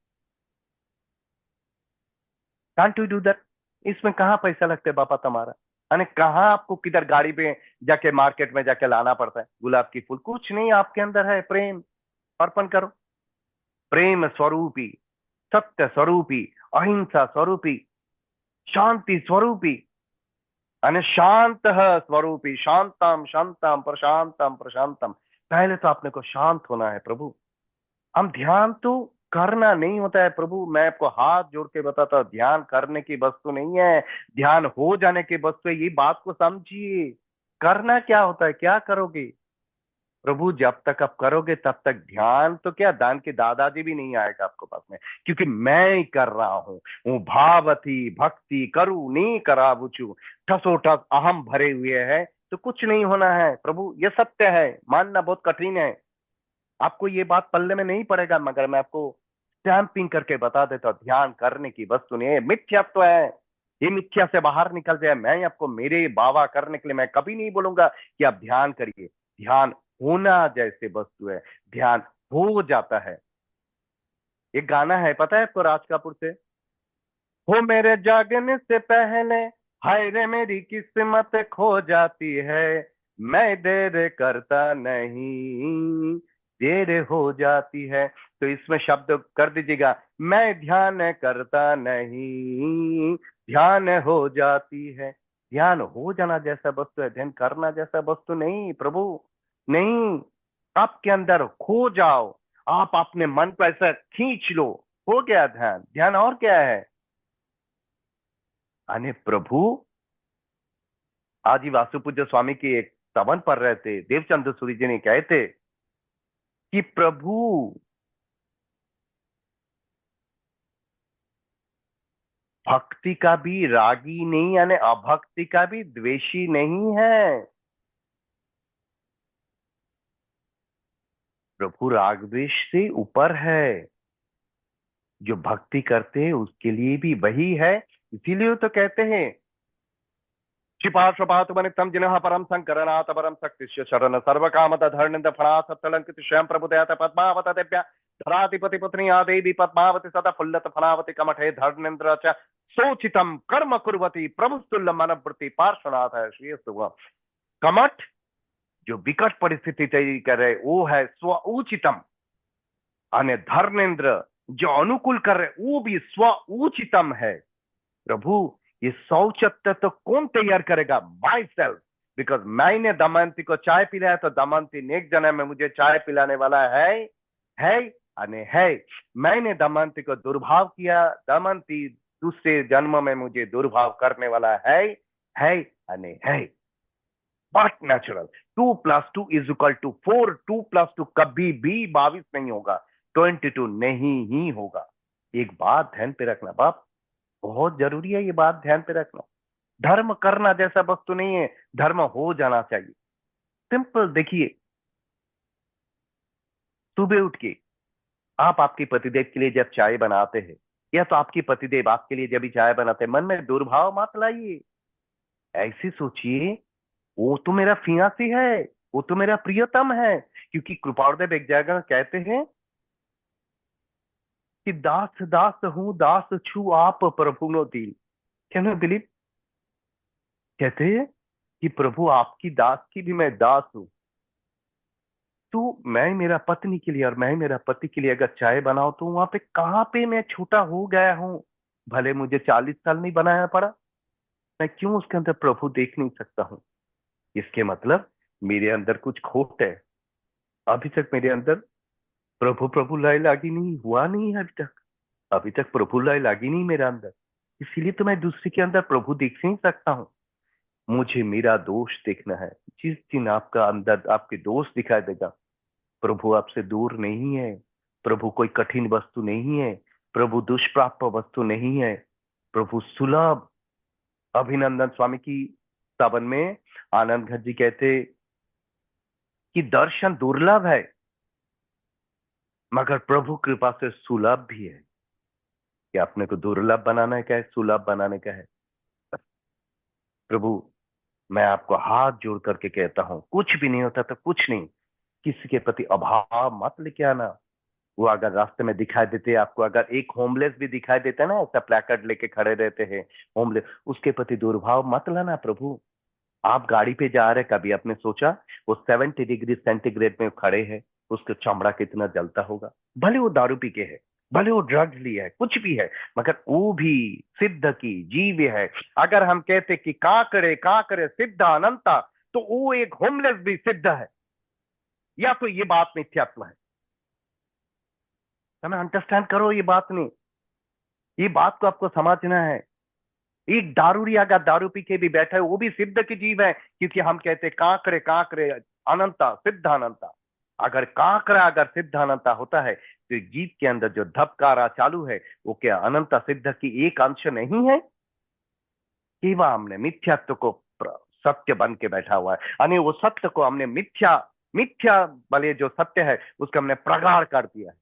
Can't you do that. इसमें कहाँ पैसा लगता है बापा तुम्हारा, अने कहाँ आपको किधर गाड़ी पे जाके मार्केट में जाके लाना पड़ता है गुलाब की फूल, कुछ नहीं, आपके अंदर है प्रेम। अर्पण करो। प्रेम स्वरूपी, सत्य स्वरूपी, अहिंसा स्वरूपी, शांति स्वरूपी, अने शांत स्वरूपी, शांतम शांतम प्रशांतम प्रशांतम। पहले तो आपने को शांत होना है प्रभु। हम ध्यान तो करना नहीं होता है प्रभु, मैं आपको हाथ जोड़ के बताता हूं, ध्यान करने की वस्तु नहीं है, ध्यान हो जाने की वस्तु है। ये बात को समझिए। करना क्या होता है, क्या करोगे प्रभु, जब तक आप करोगे तब तक ध्यान तो क्या, दान के दादाजी भी नहीं आएगा आपको पास में, क्योंकि मैं ही कर रहा हूं। वो भावती भक्ति करू नहीं करा बुचू, ठसोठस अहम भरे हुए है तो कुछ नहीं होना है प्रभु। ये सत्य है, मानना बहुत कठिन है। आपको ये बात पल्ले में नहीं पड़ेगा, मगर मैं आपको स्टैंपिंग करके बता देता हूं, ध्यान करने की वस्तु नहीं है, मिथ्यात्व है। ये मिथ्या से बाहर निकल जाए। मैं आपको मेरे बाबा करने के लिए मैं कभी नहीं बोलूंगा कि आप ध्यान करिए। ध्यान होना जैसे वस्तु है, ध्यान हो जाता है। एक गाना है पता है आपको, राज कपूर से, हो मेरे जागने से पहले हाय रे मेरी किस्मत खो जाती है, मैं देर करता नहीं, देर हो जाती है। तो इसमें शब्द कर दीजिएगा, मैं ध्यान करता नहीं, ध्यान हो जाती है। ध्यान हो जाना जैसा वस्तु है, ध्यान करना जैसा वस्तु नहीं प्रभु, नहीं। आपके अंदर खो जाओ, आप अपने मन को ऐसा खींच लो, हो गया ध्यान। ध्यान और क्या है? अने प्रभु, आज ही वासुपूज्य स्वामी की एक स्तवन पढ़ रहे थे, देवचंद्र सूरी जी ने कहे थे कि प्रभु भक्ति का भी रागी नहीं, यानी अभक्ति का भी द्वेषी नहीं है। प्रभु राग द्वेष से ऊपर है। जो भक्ति करते हैं उसके लिए भी वही है। इसीलिए तो कहते हैं, क्षिपाशुपात वनितम जिनः परम संकरणात परम शक्ति शरण सर्व कामत धर्निंद फणा सत्तलंकित स्वयं प्रबुदयात पद्मावत दिव्या धराधिपति पुत्री आदेवी पद्मावती सदा फुल्लत फणावती कमठे धर्निंद्र च सोचितम कर्म कुर्वती प्रभुस्तुल्य मनवृत्ति पार्श्वनाथ है श्री सुगम। कमठ जो विकट परिस्थिति तैयारी कर रहे वो है स्व उचितम, अन्य धर्मेंद्र जो अनुकूल कर रहे वो भी स्व उचितम है। प्रभु ये शौचत्व तो कौन तैयार करेगा? My self. बिकॉज मैंने दमयंती को चाय पिलाया तो दमयंती नेक्स्ट जन्म में मुझे चाय पिलाने वाला है अने है। मैंने दमयंती को दुर्भाव किया, दमयंती दूसरे जन्म में मुझे दुर्भाव करने वाला है अने है। But natural 2+2=4। 2+2 कभी भी 22 नहीं होगा, 22 नहीं ही होगा। एक बात ध्यान पे रखना बाप, बहुत जरूरी है ये बात ध्यान पे रखना। धर्म करना जैसा वस्तु नहीं है, धर्म हो जाना चाहिए। सिंपल देखिए, सुबह उठ के आप आपके पतिदेव के लिए जब चाय बनाते हैं, या तो आपके पतिदेव आपके लिए जब भी चाय बनाते हैं, मन में दुर्भाव मत लाइए। ऐसे सोचिए, वो तो मेरा फियांसी है, वो तो मेरा प्रियतम है। क्योंकि कृपाणदेव एक जगह कहते हैं कि दास दास हूं, दास छू आप प्रभु no Deen. Can you believe? कहते हैं कि प्रभु आपकी दास की भी मैं दास हूं। तो मैं मेरा पत्नी के लिए और मैं मेरा पति के लिए अगर चाय बनाऊं तो वहां पे कहाँ पे मैं छोटा हो गया हूं? भले मुझे 40 साल नहीं बनाया पड़ा, मैं क्यों उसके अंदर प्रभु देख नहीं सकता हूं? इसके मतलब मेरे अंदर कुछ खोट है। अभी तक मेरे अंदर प्रभु प्रभु लाई लागी नहीं हुआ, नहीं है अभी तक। अभी तक प्रभु लाई लागी नहीं मेरे अंदर। इसीलिए तो मैं दूसरे के अंदर प्रभु देख नहीं सकता हूँ। मुझे मेरा दोष देखना है। जिस दिन आपका अंदर आपके दोष दिखाई देगा, प्रभु आपसे दूर नहीं है। प्रभु कोई कठिन वस्तु नहीं है, प्रभु दुष्प्राप्य वस्तु नहीं है, प्रभु सुलभ। अभिनंदन स्वामी की स्तवन में आनंद घन जी कहते कि दर्शन दुर्लभ है, मगर प्रभु कृपा से सुलभ भी है। कि अपने को दुर्लभ बनाना है क्या है, सुलभ बनाने का है? प्रभु मैं आपको हाथ जोड़ करके कहता हूं, कुछ भी नहीं होता तो कुछ नहीं, किसी के प्रति अभाव मत लेके आना। वो अगर रास्ते में दिखाई देते आपको, अगर एक होमलेस भी दिखाई देता है ना, ऐसा प्लेकार्ड लेके खड़े रहते हैं होमलेस, उसके प्रति दुर्भाव मत लाना प्रभु। आप गाड़ी पे जा रहे, कभी आपने सोचा वो 70 डिग्री सेंटीग्रेड में खड़े हैं, उसका चमड़ा कितना जलता होगा? भले वो दारू पी के है, भले वो ड्रग्स लिए है, कुछ भी है, मगर वो भी सिद्ध की जीव है। अगर हम कहते कि का करे सिद्ध अनंता, तो वो एक होमलेस भी सिद्ध है। या तो ये बात मिथ्यात्व है? हमें अंडरस्टैंड करो ये बात नहीं, ये बात को आपको समझना है। एक दारूरी अगर दारू पी के भी बैठा है, वो भी सिद्ध की जीव है। क्योंकि हम कहते का करे अनंता सिद्ध अनंता। अगर काकरा अगर सिद्ध अनंता होता है, तो जीव के अंदर जो धबकारा चालू है, वो क्या अनंता सिद्ध की एक अंश नहीं है? कि वह हमने मिथ्यात्व को सत्य बन के बैठा हुआ है, यानी वो सत्य को हमने मिथ्या मिथ्या वाले जो सत्य है उसको हमने प्रगाढ़ कर दिया है।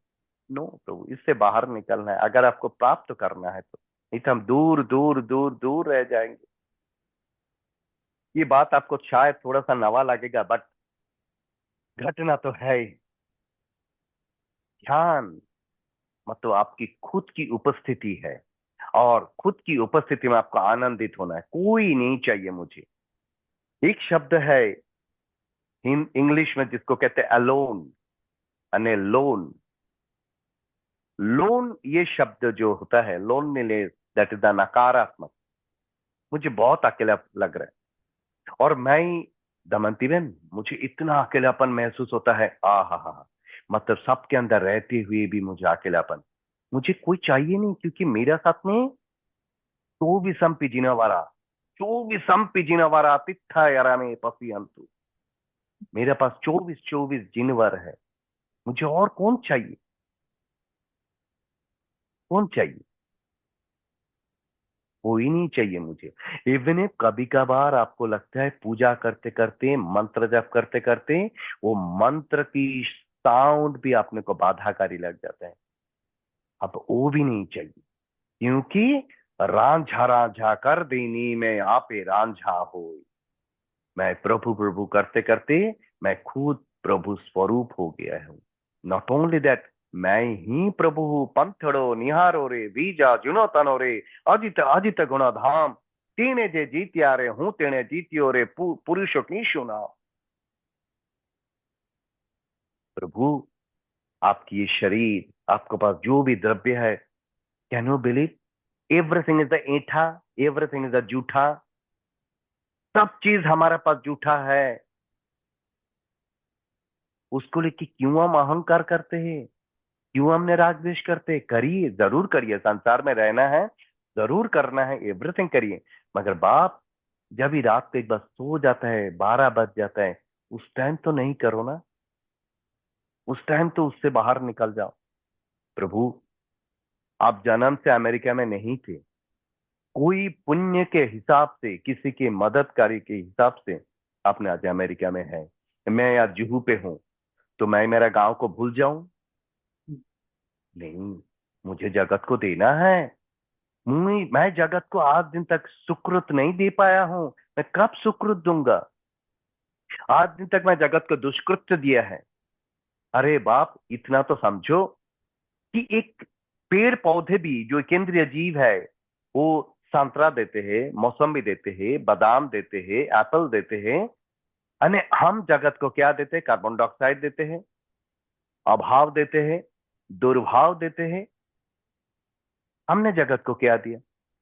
नो प्रभु, इससे बाहर निकलना है अगर आपको प्राप्त करना है तो, नहीं तो हम दूर दूर दूर दूर रह जाएंगे। ये बात आपको शायद थोड़ा सा नवा लगेगा, बट घटना तो है ही। ध्यान मतलब आपकी खुद की उपस्थिति है, और खुद की उपस्थिति में आपको आनंदित होना है। कोई नहीं चाहिए मुझे। एक शब्द है इंग्लिश में जिसको कहते हैं अलोन, अने लोन। लोन ये शब्द जो होता है, लोनलीनेस, दैट इज द नकारात्मक। मुझे बहुत अकेला लग रहा है, और मैं ही, दमंती बहन, मुझे इतना अकेलापन महसूस होता है। आ हा हा, मतलब सबके अंदर रहते हुए भी मुझे अकेलापन। मुझे कोई चाहिए नहीं, क्योंकि मेरा साथ में 24 पिजिनवारा, 24 तिथा यारा में पसी अंतु। मेरे पास 24 जिनवर है। मुझे और कौन चाहिए? कौन चाहिए? कोई नहीं चाहिए मुझे। इवन if कभी कभार आपको लगता है पूजा करते करते, मंत्र जप करते करते, वो मंत्र की साउंड भी अपने को बाधाकारी लग जाता है, अब वो भी नहीं चाहिए। क्योंकि रांझा रांझा कर देनी में आपे रांझा हो। मैं प्रभु प्रभु करते करते मैं खुद प्रभु स्वरूप हो गया हूं। नॉट ओनली दैट, मैं ही प्रभु हूं। पंथड़ो निहारो रे बीजा जुनो तनो रे, अजित अजित गुण धाम, तेने जे जीत्या रे हूं तेने जीत्यो रे पुरुषो की सुना। प्रभु, आपकी ये शरीर, आपके पास जो भी द्रव्य है, can you believe, everything is the ईठा, एवरीथिंग इज द जूठा। सब चीज हमारे पास जूठा है। उसको लेके क्यों हम अहंकार करते हैं? क्यों हमने राग द्वेष करते हैं? करिए, जरूर करिए, संसार में रहना है, जरूर करना है, एवरीथिंग करिए। मगर बाप, जब ही रात को एक बार सो जाता है, 12 बज जाता है, उस टाइम तो नहीं करो ना। उस टाइम तो उससे बाहर निकल जाओ। प्रभु, आप जन्म से अमेरिका में नहीं थे। कोई पुण्य के हिसाब से, किसी के मददकारी के हिसाब से आपने आज अमेरिका में है। मैं आज जुहू पे हूं, तो मैं मेरा गांव को भूल जाऊं? नहीं, मुझे जगत को देना है। मैं जगत को आज दिन तक सुकृत नहीं दे पाया हूं। मैं कब सुकृत दूंगा? आज दिन तक मैं जगत को दुष्कृत्य दिया है। अरे बाप, इतना तो समझो कि एक पेड़ पौधे भी जो केंद्रीय जीव है, वो संतरा देते हैं, मौसमी देते हैं, बादाम देते हैं, एप्पल देते हैं। अने हम जगत को क्या देते हैं? कार्बन डाइऑक्साइड देते हैं, अभाव देते हैं, दुर्भाव देते हैं। हमने जगत को क्या दिया?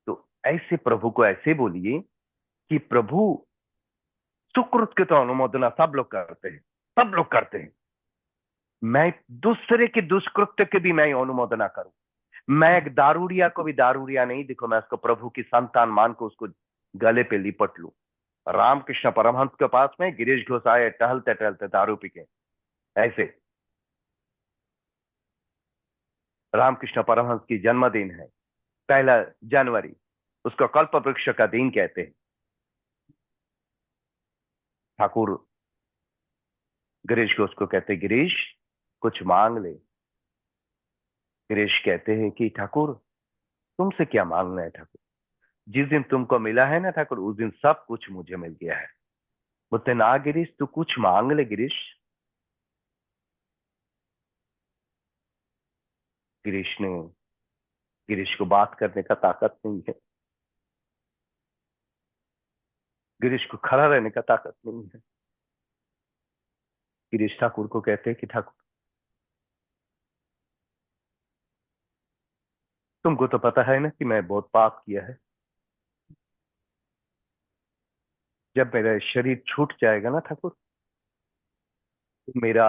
तो ऐसे प्रभु को ऐसे बोलिए कि प्रभु, सुकृत के तो अनुमोदना सब लोग करते हैं, सब लोग करते हैं। मैं दूसरे के दुष्कृत्य के भी मैं अनुमोदना करूं। मैं एक दारूडिया को भी दारूडिया नहीं देखो, मैं उसको प्रभु की संतान मान को उसको गले पे लिपट लूं। रामकृष्ण परमहंस के पास में गिरीश घोष आए, टहलते टहलते दारू पी के। ऐसे रामकृष्ण परमहंस की जन्मदिन है, 1 जनवरी। उसको कल्प वृक्ष का दिन कहते हैं। ठाकुर गिरीश घोष को कहते, गिरीश कुछ मांग ले। गिरीश कहते हैं कि ठाकुर, तुमसे क्या मांगना है ठाकुर? जिस दिन तुमको मिला है ना ठाकुर, उस दिन सब कुछ मुझे मिल गया है। बोलते, ना गिरीश, तू कुछ मांग ले गिरीश। गिरीश ने गिरीश को बात करने का ताकत नहीं है। गिरीश को खड़ा रहने का ताकत नहीं है। गिरीश ठाकुर को कहते हैं कि ठाकुर, तुमको तो पता है ना कि मैं बहुत पाप किया है। जब मेरा शरीर छूट जाएगा ना ठाकुर, तो मेरा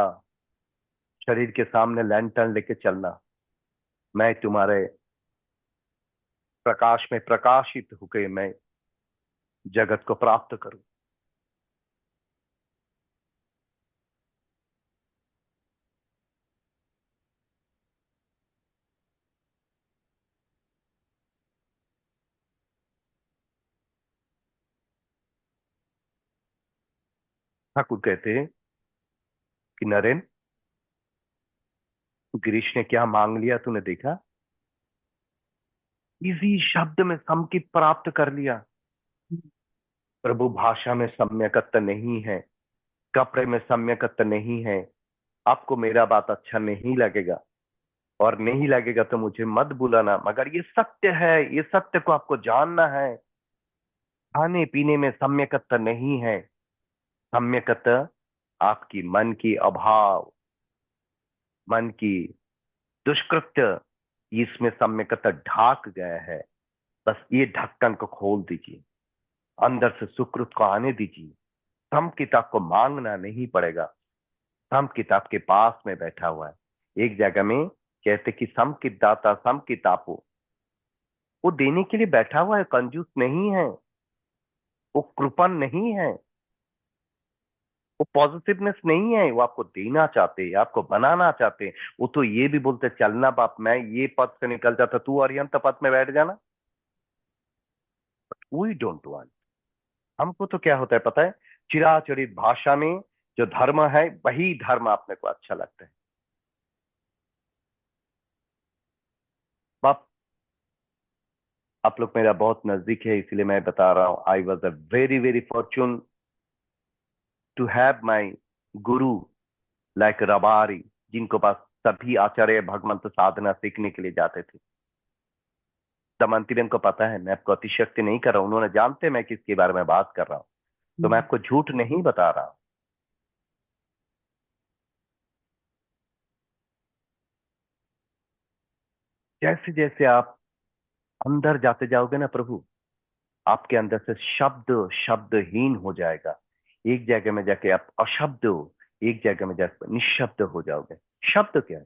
शरीर के सामने लैंटर्न लेके चलना। मैं तुम्हारे प्रकाश में प्रकाशित होकर मैं जगत को प्राप्त करूं। ठाकुर कहते हैं कि नरेन, गिरीश ने क्या मांग लिया तूने देखा? इसी शब्द में समकित प्राप्त कर लिया। प्रभु, भाषा में सम्यकत्व नहीं है, कपड़े में सम्यकत्व नहीं है। आपको मेरा बात अच्छा नहीं लगेगा, और नहीं लगेगा तो मुझे मत बुलाना, मगर ये सत्य है, ये सत्य को आपको जानना है। खाने पीने में सम्यकत्व नहीं है। सम्यकत्व आपकी मन की अभाव, मन की दुष्कृत्य इसमें सम्यकतः ढाक गया है। बस ये ढक्कन को खोल दीजिए, अंदर से सुकृत को आने दीजिए। सम किताब को मांगना नहीं पड़ेगा, सम किताब के पास में बैठा हुआ है। एक जगह में कहते कि सम की दाता सम किताबो, वो देने के लिए बैठा हुआ है, कंजूस नहीं है, वो कृपण नहीं है, वो पॉजिटिवनेस नहीं है। वो आपको देना चाहते हैं, आपको बनाना चाहते हैं। वो तो ये भी बोलते चलना बाप, मैं ये पद से निकल जाता, तू अरिहंत पद में बैठ जाना। We don't want. हमको तो क्या होता है पता है, चिराचरित भाषा में जो धर्म है वही धर्म अपने को अच्छा लगता है। बाप, आप लोग मेरा बहुत नजदीक है, इसलिए मैं बता रहा हूं। I was a very very fortune to have my guru like Rabari, जिनको पास सभी आचार्य भगवंत साधना सीखने के लिए जाते थे। दमंती बहन को पता है, मैं आपको अतिशक्ति नहीं कर रहा हूं, उन्होंने जानते हैं मैं किसके बारे में बात कर रहा हूं, तो मैं आपको झूठ नहीं बता रहा हूं। जैसे जैसे आप अंदर जाते जाओगे ना प्रभु, आपके अंदर से शब्द शब्दहीन हो जाएगा। एक जगह में जाके आप अशब्द हो, एक जगह में जाकर निशब्द हो जाओगे। शब्द क्या है?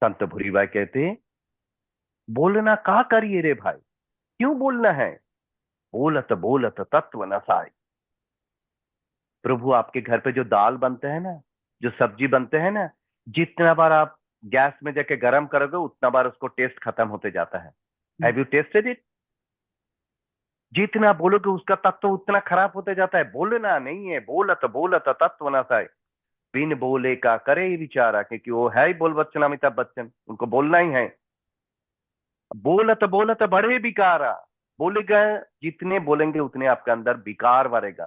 संत भूरीबाई कहते हैं, बोलना का करिए रे भाई, क्यों बोलना है, बोलत बोलत तत्व नसाई। प्रभु आपके घर पे जो दाल बनते हैं ना, जो सब्जी बनते हैं ना, जितना बार आप गैस में जाके गरम करोगे उतना बार उसको टेस्ट खत्म होते जाता है। Have you tested it? जितना बोलोगे उसका तत्व उतना खराब होते जाता है। बोलना नहीं है, बोलत बोलत तत्व नसाई। बिन बोले का करे ही विचारा, क्योंकि वो है ही बोल बच्चन, अमिताभ बच्चन, उनको बोलना ही है। बोलत बोलत बड़े विकारा, बोलेगा जितने बोलेंगे उतने आपके अंदर विकार भरेगा।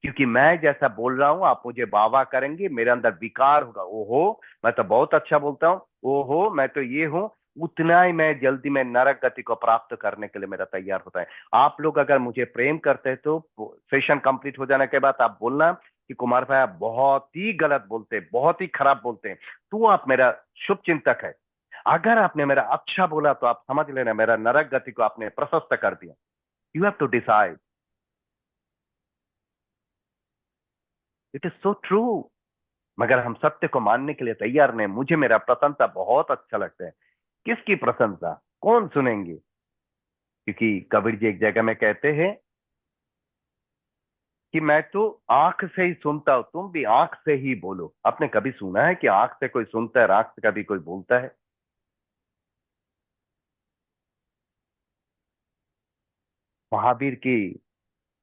क्योंकि मैं जैसा बोल रहा हूं आप मुझे वाह करेंगे, मेरे अंदर विकार होगा। ओहो, मैं तो बहुत अच्छा बोलता हूँ, ओहो मैं तो ये हूं, उतना ही मैं जल्दी में नरक गति को प्राप्त करने के लिए मेरा तैयार होता है। आप लोग अगर मुझे प्रेम करते हैं तो सेशन कंप्लीट हो जाने के बाद आप बोलना कि कुमार भाई आप बहुत ही गलत बोलते हैं, बहुत ही खराब बोलते हैं, तो आप मेरा शुभ चिंतक है। अगर आपने मेरा अच्छा बोला तो आप समझ लेना मेरा नरक गति को आपने प्रशस्त कर दिया। You have to decide. It is so true. मगर हम सत्य को मानने के लिए तैयार नहीं। मुझे मेरा प्रशंसा बहुत अच्छा लगता है। किसकी प्रशंसा, कौन सुनेंगे? क्योंकि कबीर जी एक जगह में कहते हैं कि मैं तो आंख से ही सुनता हूं, तुम भी आंख से ही बोलो। आपने कभी सुना है कि आंख से कोई सुनता है और आंख से कभी कोई बोलता है? महावीर की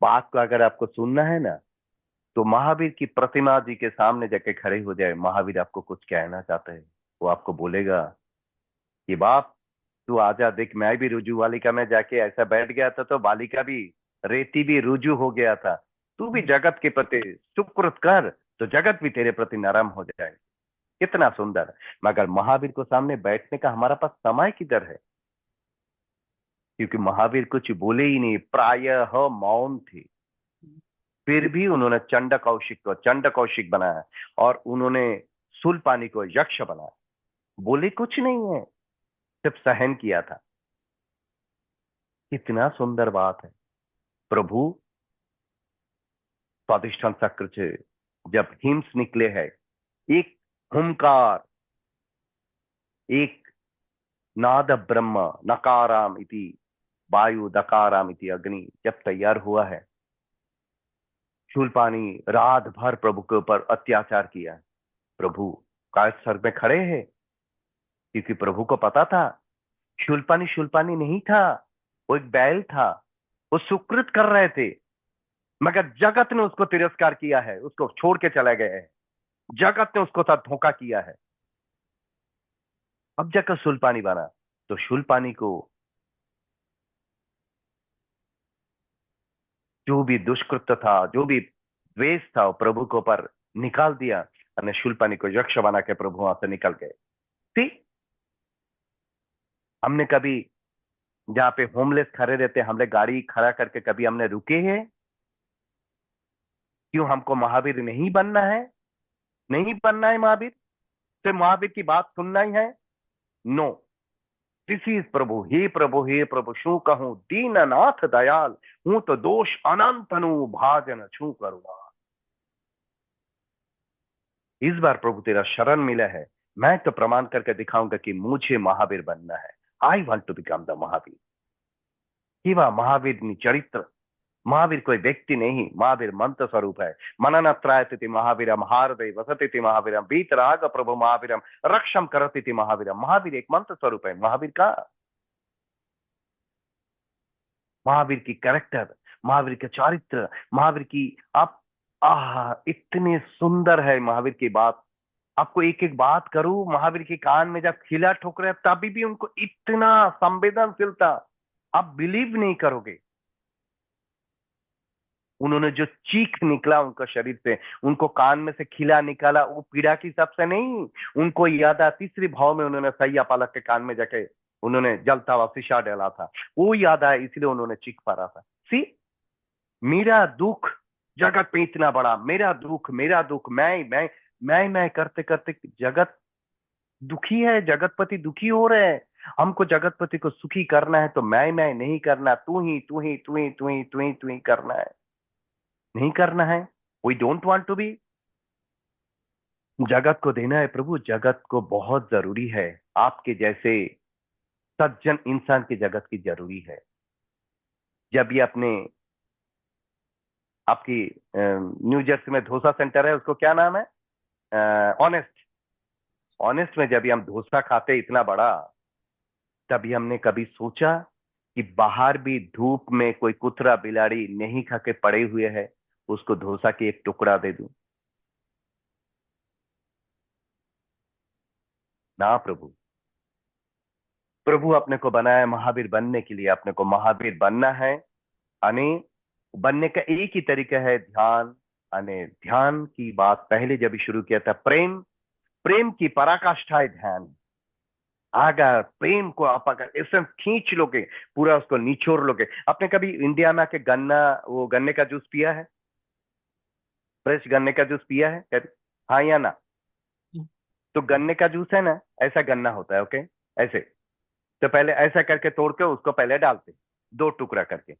बात को अगर आपको सुनना है ना, तो महावीर की प्रतिमा जी के सामने जाके खड़े हो जाए। महावीर आपको कुछ कहना चाहते हैं, वो आपको बोलेगा कि बाप तू आजा, देख मैं भी रुजू बालिका में जाके ऐसा बैठ गया था, तो बालिका भी रेती भी रुजू हो गया था। तू भी जगत के प्रति सुकृत कर, तो जगत भी तेरे प्रति नरम हो जाए। कितना सुंदर। मगर महावीर को सामने बैठने का हमारा पास समय किधर है? क्योंकि महावीर कुछ बोले ही नहीं, प्रायः मौन थे। फिर भी उन्होंने चंड कौशिक को चंड कौशिक बनाया, और उन्होंने शूलपाणी को यक्ष बनाया। बोले कुछ नहीं है, सिर्फ सहन किया था। कितना सुंदर बात है। प्रभु स्वादिष्ठान चक्र से जब हिम्स निकले हैं, एक हुंकार, एक नाद ब्रह्म नकाराम इति वायु दकाराम इति अग्नि जब तैयार हुआ है, शूलपाणी रात भर प्रभु के ऊपर अत्याचार किया। प्रभु काय सर में खड़े हैं, क्योंकि प्रभु को पता था शूलपाणी शूलपाणी नहीं था, वो एक बैल था। वो सुकृत कर रहे थे, मगर जगत ने उसको तिरस्कार किया है, उसको छोड़ के चले गए हैं। जगत ने उसको साथ धोखा किया है। अब जाकर शूलपाणी बना, तो शूलपाणी को जो भी दुष्कृत्य था, जो भी द्वेष था, वो प्रभु के ऊपर निकाल दिया, और शूलपाणी को यक्ष बना के प्रभु वहां से निकल गए। ठीक, हमने कभी जहाँ पे होमलेस खड़े रहते, हमने गाड़ी खड़ा करके कभी हमने रुके हैं? क्यों हमको महावीर नहीं बनना है? नहीं बनना है महावीर? सिर्फ महावीर की बात सुनना ही है? नो। दिस इज प्रभु, हे प्रभु, हे प्रभु शू कहूं दीननाथ दयाल, हूं तो दोष अनंत नु भाजन छू करुणा। इस बार प्रभु तेरा शरण मिला है, मैं तो प्रमाण करके दिखाऊंगा कि मुझे महावीर बनना है। I want to become the Mahavir. कि वह महावीर चरित्र, महावीर कोई व्यक्ति नहीं, महावीर मंत्र स्वरूप है। मननत्रायति महावीरम, हारदे वसति महावीरम, बीतराग प्रभु महावीरम, रक्षम करति महावीरम। महावीर एक मंत्र स्वरूप है। महावीर का, महावीर की कैरेक्टर, महावीर के चरित्र, महावीर की आप इतने सुंदर है महावीर की बात। आपको एक एक बात करूं, महावीर के कान में जब खिला ठोक रहे तभी भी उनको इतना संवेदनशीलता, आप बिलीव नहीं करोगे। उन्होंने जो चीख निकला उनका शरीर से, उनको कान में से खिला निकाला, वो पीड़ा की हिसाब से नहीं। उनको याद आया, तीसरी भाव में उन्होंने सैया पालक के कान में जाके उन्होंने जलता हुआ शीशा डाला था, वो याद आया, इसलिए उन्होंने चीख पा रहा था। सी, मेरा दुख जगत में इतना बड़ा, मेरा दुख, मेरा दुख, मैं करते करते जगत दुखी है, जगतपति दुखी हो रहे हैं। हमको जगतपति को सुखी करना है तो मैं नहीं करना, तू ही तू ही तू ही तू ही तू ही तू ही करना है, नहीं करना है। We don't want to be. जगत को देना है प्रभु, जगत को बहुत जरूरी है। आपके जैसे सज्जन इंसान की जगत की जरूरी है। जब ये अपने आपकी न्यू जर्सी में डोसा सेंटर है, उसको क्या नाम है, ऑनेस्ट, ऑनेस्ट में जब हम डोसा खाते इतना बड़ा, तभी हमने कभी सोचा कि बाहर भी धूप में कोई कुतरा बिलाड़ी नहीं खा के पड़े हुए है, उसको डोसा की एक टुकड़ा दे दूं? ना प्रभु। प्रभु अपने को बनाया महावीर बनने के लिए, अपने को महावीर बनना है। अने बनने का एक ही तरीका है, ध्यान। अने ध्यान की बात पहले जब शुरू किया था, प्रेम, प्रेम की पराकाष्ठा है ध्यान। अगर प्रेम को आप अगर ऐसे खींच लोगे, पूरा उसको निचोड़ लोगे। आपने कभी इंडिया में आके गन्ना, वो गन्ने का जूस पिया है? फ्रेश गन्ने का जूस पिया है कभी? हाँ या ना? तो गन्ने का जूस है ना, ऐसा गन्ना होता है, ओके? ऐसे तो पहले ऐसा करके तोड़ के उसको पहले डालते, दो टुकड़ा करके,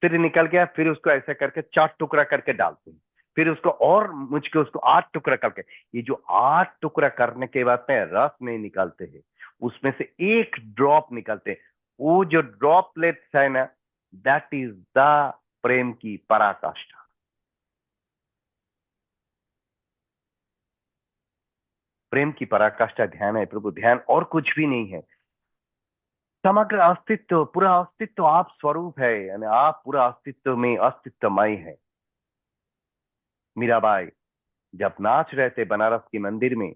फिर निकल गया, फिर उसको ऐसा करके चार टुकड़ा करके डालते हैं, फिर उसको और मुझ के उसको आठ टुकड़ा करके, ये जो आठ टुकड़ा करने के बाद में रस नहीं निकालते हैं, उसमें से एक ड्रॉप निकलते हैं। वो जो ड्रॉपलेट्स है ना, दैट इज द प्रेम की पराकाष्ठा। प्रेम की पराकाष्ठा ध्यान है प्रभु, ध्यान और कुछ भी नहीं है। समग्र अस्तित्व, पूरा अस्तित्व आप स्वरूप है, यानी आप पूरा अस्तित्व में अस्तित्वमय है। मीराबाई जब नाच रहे थे बनारस की मंदिर में,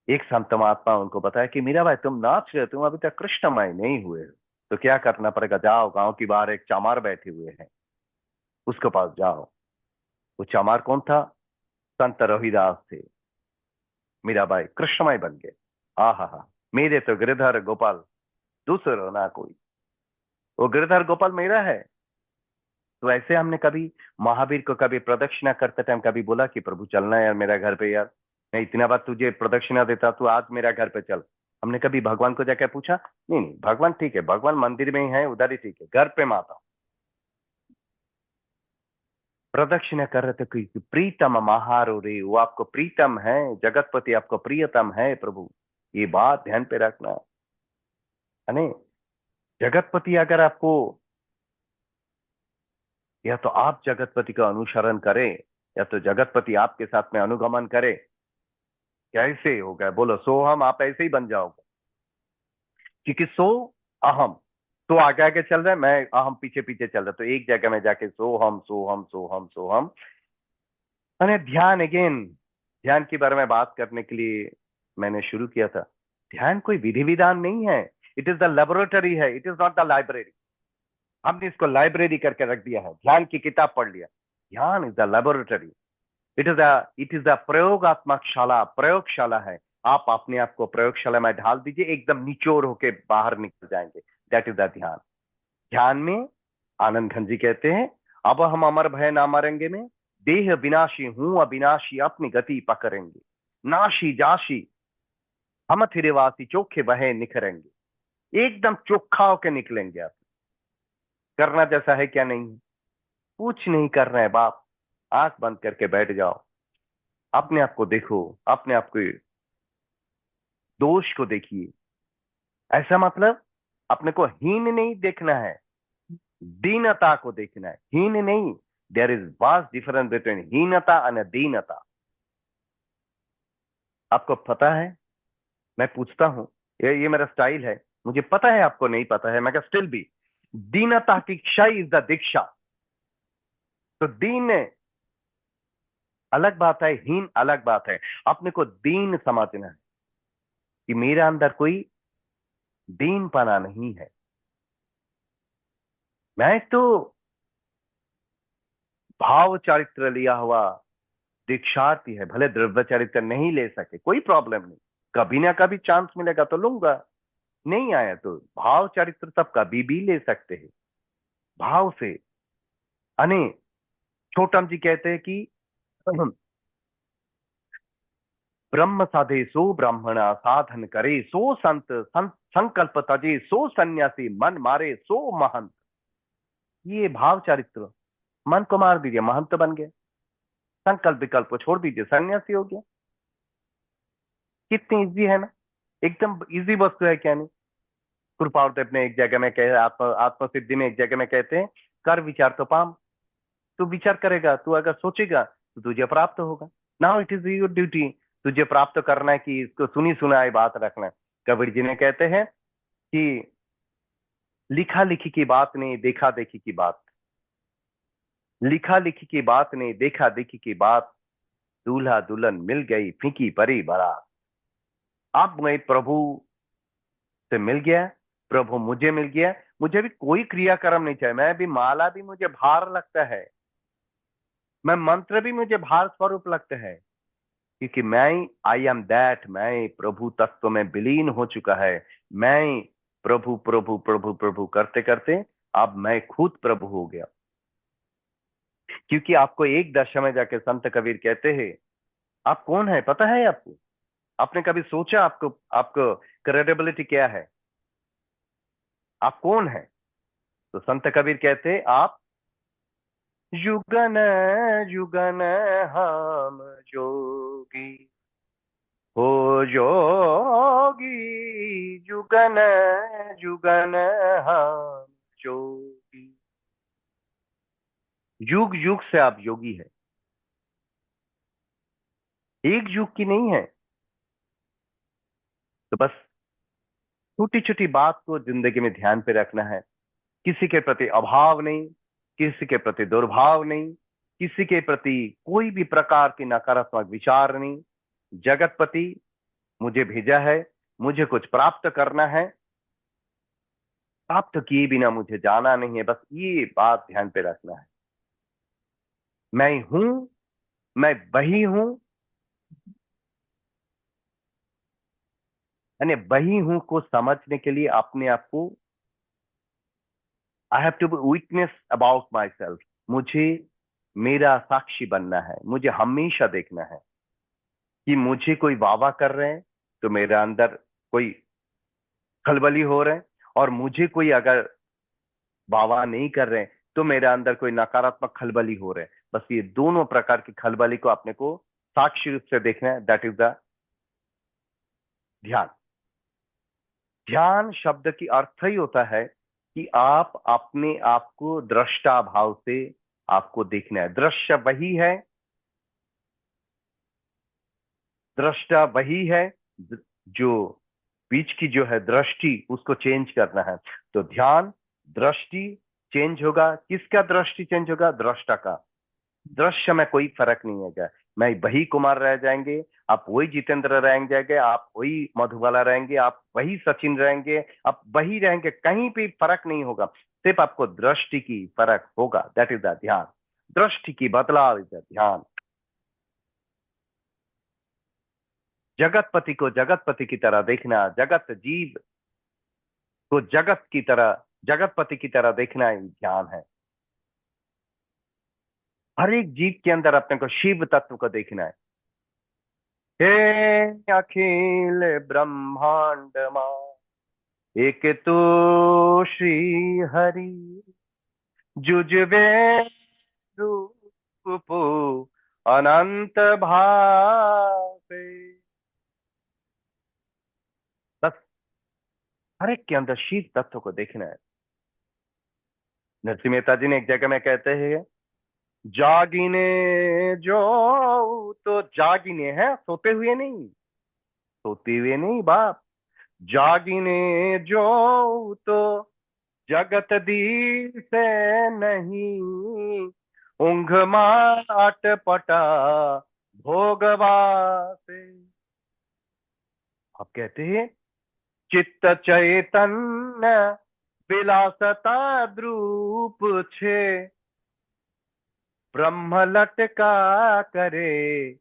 एक संत महात्मा उनको बताया कि मीराबाई तुम नाच रहे हो, तुम अभी तक कृष्णमय नहीं हुए हो, तो क्या करना पड़ेगा, जाओ गांव की बाहर एक चमार बैठे हुए हैं, उसके पास जाओ। वो चमार कौन था? संत रविदास थे। मीराबाई कृष्णमय बन गए। हा, मेरे तो गिरधर गोपाल दूसरो ना कोई, वो गिरधर गोपाल मेरा है। तो ऐसे हमने कभी महावीर को कभी प्रदक्षिणा करते टाइम कभी बोला कि प्रभु चलना है यार मेरा घर पे, यार मैं इतना बार तुझे प्रदक्षिणा देता, तू आज मेरा घर पे चल? हमने कभी भगवान को जाकर पूछा? नहीं नहीं, भगवान ठीक है, भगवान मंदिर में ही है, उधर ही ठीक है, घर पे माता प्रदक्षिणा कर रहे थे कि प्रीतम महारो रे, वो आपको प्रीतम है, जगतपति आपको प्रियतम है प्रभु, ये बात ध्यान पे रखना है नहीं? जगतपति अगर आपको, या तो आप जगतपति का अनुसरण करें या तो जगतपति आपके साथ में अनुगमन करे। कैसे होगा बोलो? सो हम आप ऐसे ही बन जाओगे, क्योंकि सो अहम, तो आगे आगे चल रहा है, मैं अहम पीछे पीछे चल रहा है, तो एक जगह में जाके सो हम सो हम सो हम सो हम। मैंने ध्यान अगेन, ध्यान के बारे में बात करने के लिए मैंने शुरू किया था। ध्यान कोई विधि विधान नहीं है, इट इज द लेबोरेटरी है, it is not the library. हमने इसको लाइब्रेरी करके रख दिया है, ध्यान की किताब पढ़ लिया। ध्यान is the laboratory, it is the प्रयोगात्मक शाला, प्रयोगशाला है। आप अपने आप को प्रयोगशाला में ढाल दीजिए, एकदम निचोड़ होके बाहर निकल जाएंगे। दैट इज द ध्यान। ध्यान में आनंद घन जी कहते हैं, अब हम अमर भय ना मरेंगे में देह विनाशी हूं अविनाशी अपनी गति पकड़ेंगे, नाशी जाशी हम थिरेवासी चोखे बहे निखरेंगे। एकदम चोखा होके निकलेंगे आप। करना जैसा है क्या नहीं है, कुछ नहीं करना है बाप। आंख बंद करके बैठ जाओ, अपने आप को देखो, अपने आप के दोष को देखिए। ऐसा मतलब अपने को हीन नहीं देखना है, दीनता को देखना है, हीन नहीं। There is vast difference between हीनता एंड दीनता। आपको पता है, मैं पूछता हूं, ये मेरा स्टाइल है, मुझे पता है आपको नहीं पता है, मैं स्टिल भी, दीनता की क्षय इज द दीक्षा। तो दीन अलग बात है, हीन अलग बात है। अपने को दीन समझना है कि मेरे अंदर कोई दीनपना नहीं है। मैं तो भाव चरित्र लिया हुआ दीक्षार्थी है, भले द्रव्य चरित्र नहीं ले सके, कोई प्रॉब्लम नहीं। कभी ना कभी चांस मिलेगा तो लूंगा, नहीं आया तो भाव चरित्र तब कभी भी ले सकते हैं, भाव से। अने छोटम जी कहते हैं कि ब्रह्म साधे सो ब्राह्मणा, साधन करे सो संकल्प तजे सो सन्यासी, मन मारे सो महंत। ये भाव चरित्र, मन को मार दीजिए महंत बन गए, संकल्प विकल्प को छोड़ दीजिए सन्यासी हो गया। कितनी इजी है ना, एकदम इजी वस्तु है क्या नहीं। कृपावर्त अपने एक जगह में कहे, आत्मसिद्धि में एक जगह में कहते हैं, कर विचार तो पाम। तू विचार करेगा, तू अगर सोचेगा तो तुझे प्राप्त होगा। Now it is your duty, तुझे प्राप्त करना है कि इसको सुनी सुनाई बात रखना है। कबीर जी ने कहते हैं कि लिखा लिखी की बात नहीं, देखा देखी की बात। लिखा लिखी की बात नहीं, देखा देखी की बात। दूल्हा दुल्हन मिल गई, फीकी परी बारात। अब मैं प्रभु से मिल गया, प्रभु मुझे मिल गया, मुझे भी कोई क्रियाक्रम नहीं चाहिए। मैं भी, माला भी मुझे भार लगता है, मैं मंत्र भी मुझे भार स्वरूप लगता है, क्योंकि मैं आई एम दैट, मैं प्रभु तत्व में विलीन हो चुका है। मैं प्रभु प्रभु प्रभु प्रभु करते करते अब मैं खुद प्रभु हो गया। क्योंकि आपको एक दशा में जाके संत कबीर कहते हैं, आप कौन है पता है आपको? आपने कभी सोचा आपको, आपको क्रेडिबिलिटी क्या है, आप कौन है? तो संत कबीर कहते, आप युगन युगन हम जोगी हो जोगी, युगन युगन हम जोगी। युग युग से आप योगी है, एक युग की नहीं है। तो बस छोटी छोटी बात को जिंदगी में ध्यान पे रखना है। किसी के प्रति अभाव नहीं, किसी के प्रति दुर्भाव नहीं, किसी के प्रति कोई भी प्रकार की नकारात्मक विचार नहीं। जगतपति मुझे भेजा है, मुझे कुछ प्राप्त करना है, प्राप्त किए बिना मुझे जाना नहीं है। बस ये बात ध्यान पे रखना है। मैं हूं, मैं वही हूं, यानी वही हूं को समझने के लिए अपने आप को, I have to be witness about myself. मुझे मेरा साक्षी बनना है। मुझे हमेशा देखना है कि मुझे कोई वाह कर रहे हैं तो मेरे अंदर कोई खलबली हो रहे हैं, और मुझे कोई अगर वाह नहीं कर रहे हैं तो मेरे अंदर कोई नकारात्मक खलबली हो रहे हैं। बस ये दोनों प्रकार की खलबली को अपने को साक्षी रूप से देखना है। दैट इज द ध्यान। ध्यान शब्द की अर्थ ही होता है कि आप अपने आप को दृष्टा भाव से आपको देखना है। दृश्य वही है, दृष्टा वही है, जो बीच की जो है दृष्टि, उसको चेंज करना है। तो ध्यान, दृष्टि चेंज होगा। किसका दृष्टि चेंज होगा? दृष्टा का। दृश्य में कोई फर्क नहीं होगा। मैं वही कुमार रह जाएंगे, आप वही जितेंद्र रह जाएंगे, आप वही मधुबाला रहेंगे, आप वही सचिन रहेंगे, आप वही रहेंगे, कहीं भी फर्क नहीं होगा। सिर्फ आपको दृष्टि की फर्क होगा। दैट इज द ध्यान। दृष्टि की बदलाव इज द ध्यान। जगतपति को जगतपति की तरह देखना, जगत जीव को जगत की तरह, जगतपति की तरह देखना ही ध्यान है। हर एक जीव के अंदर अपने को शिव तत्व को देखना है। हे अखिल ब्रह्मांड मां, एक तो श्री हरि, जुजबे रूप अनंत भावे। बस हर एक के अंदर शिव तत्व को देखना है। नरसिंह मेहता जी ने एक जगह में कहते हैं, जागिने जो, तो जागिने हैं, सोते हुए नहीं, सोते हुए नहीं बाप। जागिने जो तो जगत दीसे नहीं, ऊंघ माट पटा भोगवा से। आप कहते हैं, चित्त चैतन्य विलासता द्रूप छे, ब्रह्म लटका करे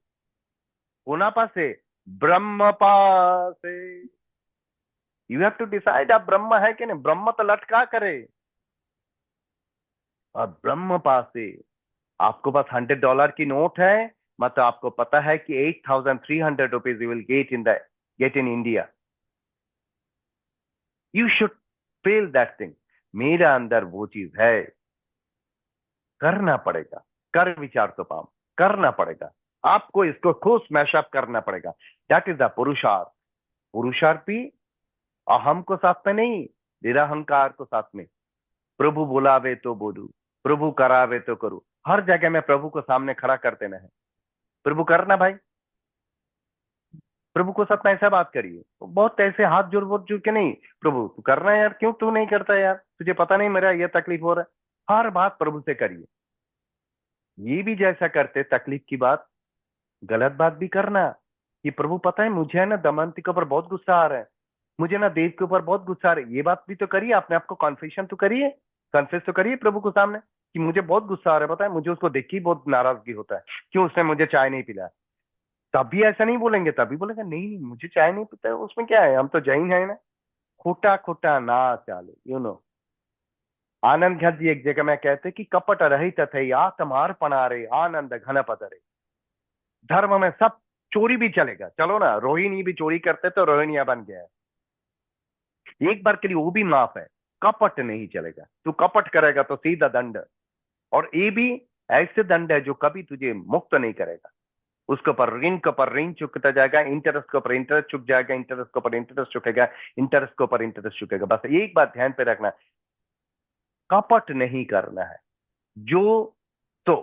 कोना पासे, ब्रह्म पासे। यू हैव टू डिसाइड, आप ब्रह्म है कि नहीं। ब्रह्म तो लटका करे, और ब्रह्म पासे। आपको पास $100 की नोट है, मतलब आपको पता है कि 8,300 rupees you will get in India. You should feel that thing. मेरा अंदर वो चीज है, करना पड़ेगा। कर विचार तो पाम, करना पड़ेगा। आपको इसको खुद मैशअप करना पड़ेगा। दैट इज द पुरुषार्थ। पुरुषार्थ भी अहम को साथ में नहीं, निरहंकार को साथ में। प्रभु बुलावे तो बोलू, प्रभु करावे तो करूं। हर जगह में प्रभु को सामने खड़ा कर देना है। प्रभु करना भाई, प्रभु को साथ में ऐसा बात करिए। तो बहुत ऐसे हाथ जोड़ के नहीं, प्रभु तू कर रहा है यार, क्यों तू नहीं करता यार, तुझे पता नहीं मेरा ये तकलीफ हो रहा है। हर बात प्रभु से करिए। ये भी जैसा करते तकलीफ की बात, गलत बात भी करना, कि प्रभु पता है मुझे है ना दमयंती के ऊपर बहुत गुस्सा आ रहा है, मुझे ना देव के ऊपर बहुत गुस्सा आ रहा है। ये बात भी तो करिए, अपने आप को कॉन्फेशन तो करिए, कन्फेस तो करिए प्रभु को सामने, कि मुझे बहुत गुस्सा आ रहा है, पता है मुझे उसको देख के ही बहुत नाराजगी होता है, क्यों उसने मुझे चाय नहीं पिलाया। तभी ऐसा नहीं बोलेंगे, तभी बोलेंगे नहीं नहीं मुझे चाय नहीं पीता है, उसमें क्या है, हम तो जैन है ना। खोटा खोटा ना चाले, आनंद घन जी एक जगह में कहते कि कपट रहित थे आत्मार्पणारे आनंद घन पतरे। धर्म में सब चोरी भी चलेगा, चलो ना, रोहिणी भी चोरी करते तो रोहिणिया बन गया है, एक बार के लिए वो भी माफ है। कपट नहीं चलेगा, तू कपट करेगा तो सीधा दंड। और ये भी ऐसे दंड है जो कभी तुझे मुक्त नहीं करेगा। उसके ऊपर ऋण के ऊपर ऋण चुकता जाएगा, इंटरेस्ट के ऊपर इंटरेस्ट चुक जाएगा, इंटरेस्ट के ऊपर इंटरेस्ट चुकेगा, इंटरेस्ट के ऊपर इंटरेस्ट चुकेगा। बस एक बात ध्यान पे रखना, कपट नहीं करना है। जो तो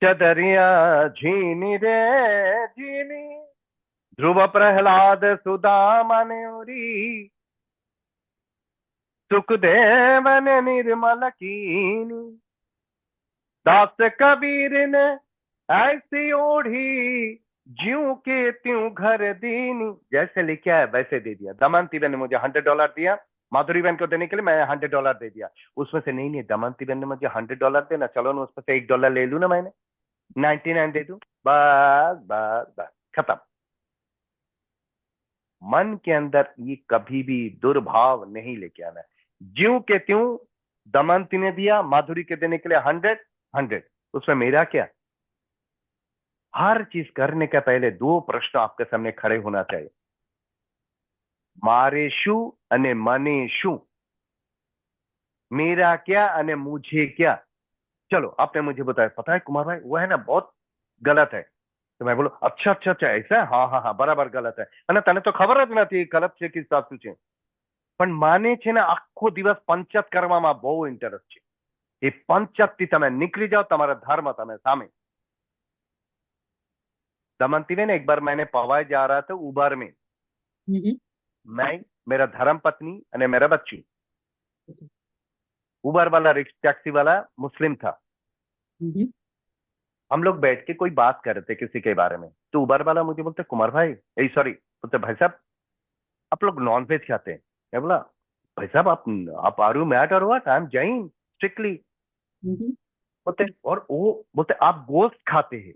चदरिया झीनी रे झीनी, ध्रुव प्रहलाद सुदामनेरी, सुखदेवन निर्मल कीनी, दास कबीर ने ऐसी ओढ़ी, ज्यों के त्यों घर दीनी। जैसे लिखा है वैसे दे दिया। दमयंती बहन ने मुझे $100 दिया, माधुरी बहन को देने के लिए मैं $100 दे दिया। उसमें से नहीं नहीं, दमयंती बहन ने मुझे $100 देना, चलो ना उसमें से $1 ले लू ना, मैंने 99 दे दूं, बस बस बस खत्म। मन के अंदर ये कभी भी दुर्भाव नहीं लेके आना है। ज्यों के त्यों दमयंती ने दिया, माधुरी के देने के लिए 100, उसमें मेरा क्या। हर चीज करने का पहले दो प्रश्न आपके सामने खड़े होना चाहिए, मारे शू अने मने शू, मेरा क्या अने मुझे क्या। चलो आपने मुझे बताया, पता है कुमार भाई वो है ना बहुत गलत है, तो मैं बोलो अच्छा अच्छा अच्छा ऐसा है? हाँ हाँ हाँ बराबर गलत है, અને તને તો ખબર જ નથી ગલત છે કે સાચું છે, પણ માને છે ને આખો દિવસ પંચાયત કરવામાં બહુ ઇન્ટરેસ્ટ છે। એ પંચાયત થી તમે નીકળી જાઓ, તમારા ધર્મ તમે સામે। दमयंती ने एक बार मैंने पवाई जा रहा था उबर में, हम्म। मैं, मेरा धर्म पत्नी और मेरा बच्ची। उबर वाला टैक्सी वाला मुस्लिम था। हम्म। हम लोग बैठ के कोई बात कर रहे थे किसी के बारे में, तो उबर वाला मुझे बोलते कुमार भाई, ए सॉरी, बोलते भाई साहब आप लोग नॉन वेज खाते हैं। मैं बोला भाई साहब आप are you mad or what, I am Jain strictly. Hmm. बोलते और वो बोलते आप गोश्त खाते हैं।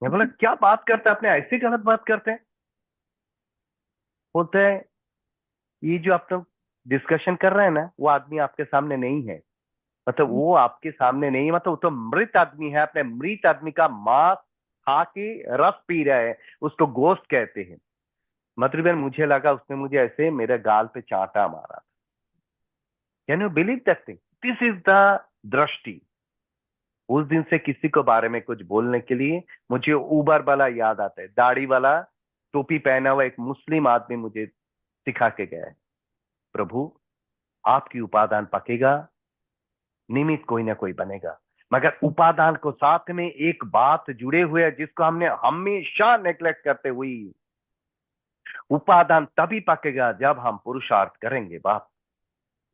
मैं बोला क्या बात करते हैं, आपने ऐसी गलत बात करते हैं। बोलते हैं ये जो आप लोग डिस्कशन कर रहे हैं ना, वो आदमी आपके सामने नहीं है, मतलब वो आपके सामने नहीं है, मतलब वो तो मृत आदमी है, अपने मृत आदमी का मांस खा के रस पी रहा है, उसको गोश्त कहते हैं। मतलब मुझे लगा उसने मुझे ऐसे मेरे गाल पे चांटा मारा। Can you believe that thing? This is the दृष्टि। उस दिन से किसी को बारे में कुछ बोलने के लिए मुझे ऊबर वाला याद आता है, दाढ़ी वाला, टोपी पहना हुआ एक मुस्लिम आदमी मुझे सिखा के गया है, प्रभु आपकी उपादान पकेगा, निमित्त कोई ना कोई बनेगा, मगर उपादान को साथ में एक बात जुड़े हुए है जिसको हमने हमेशा नेग्लेक्ट करते हुए, उपादान तभी पकेगा जब हम पुरुषार्थ करेंगे बाप।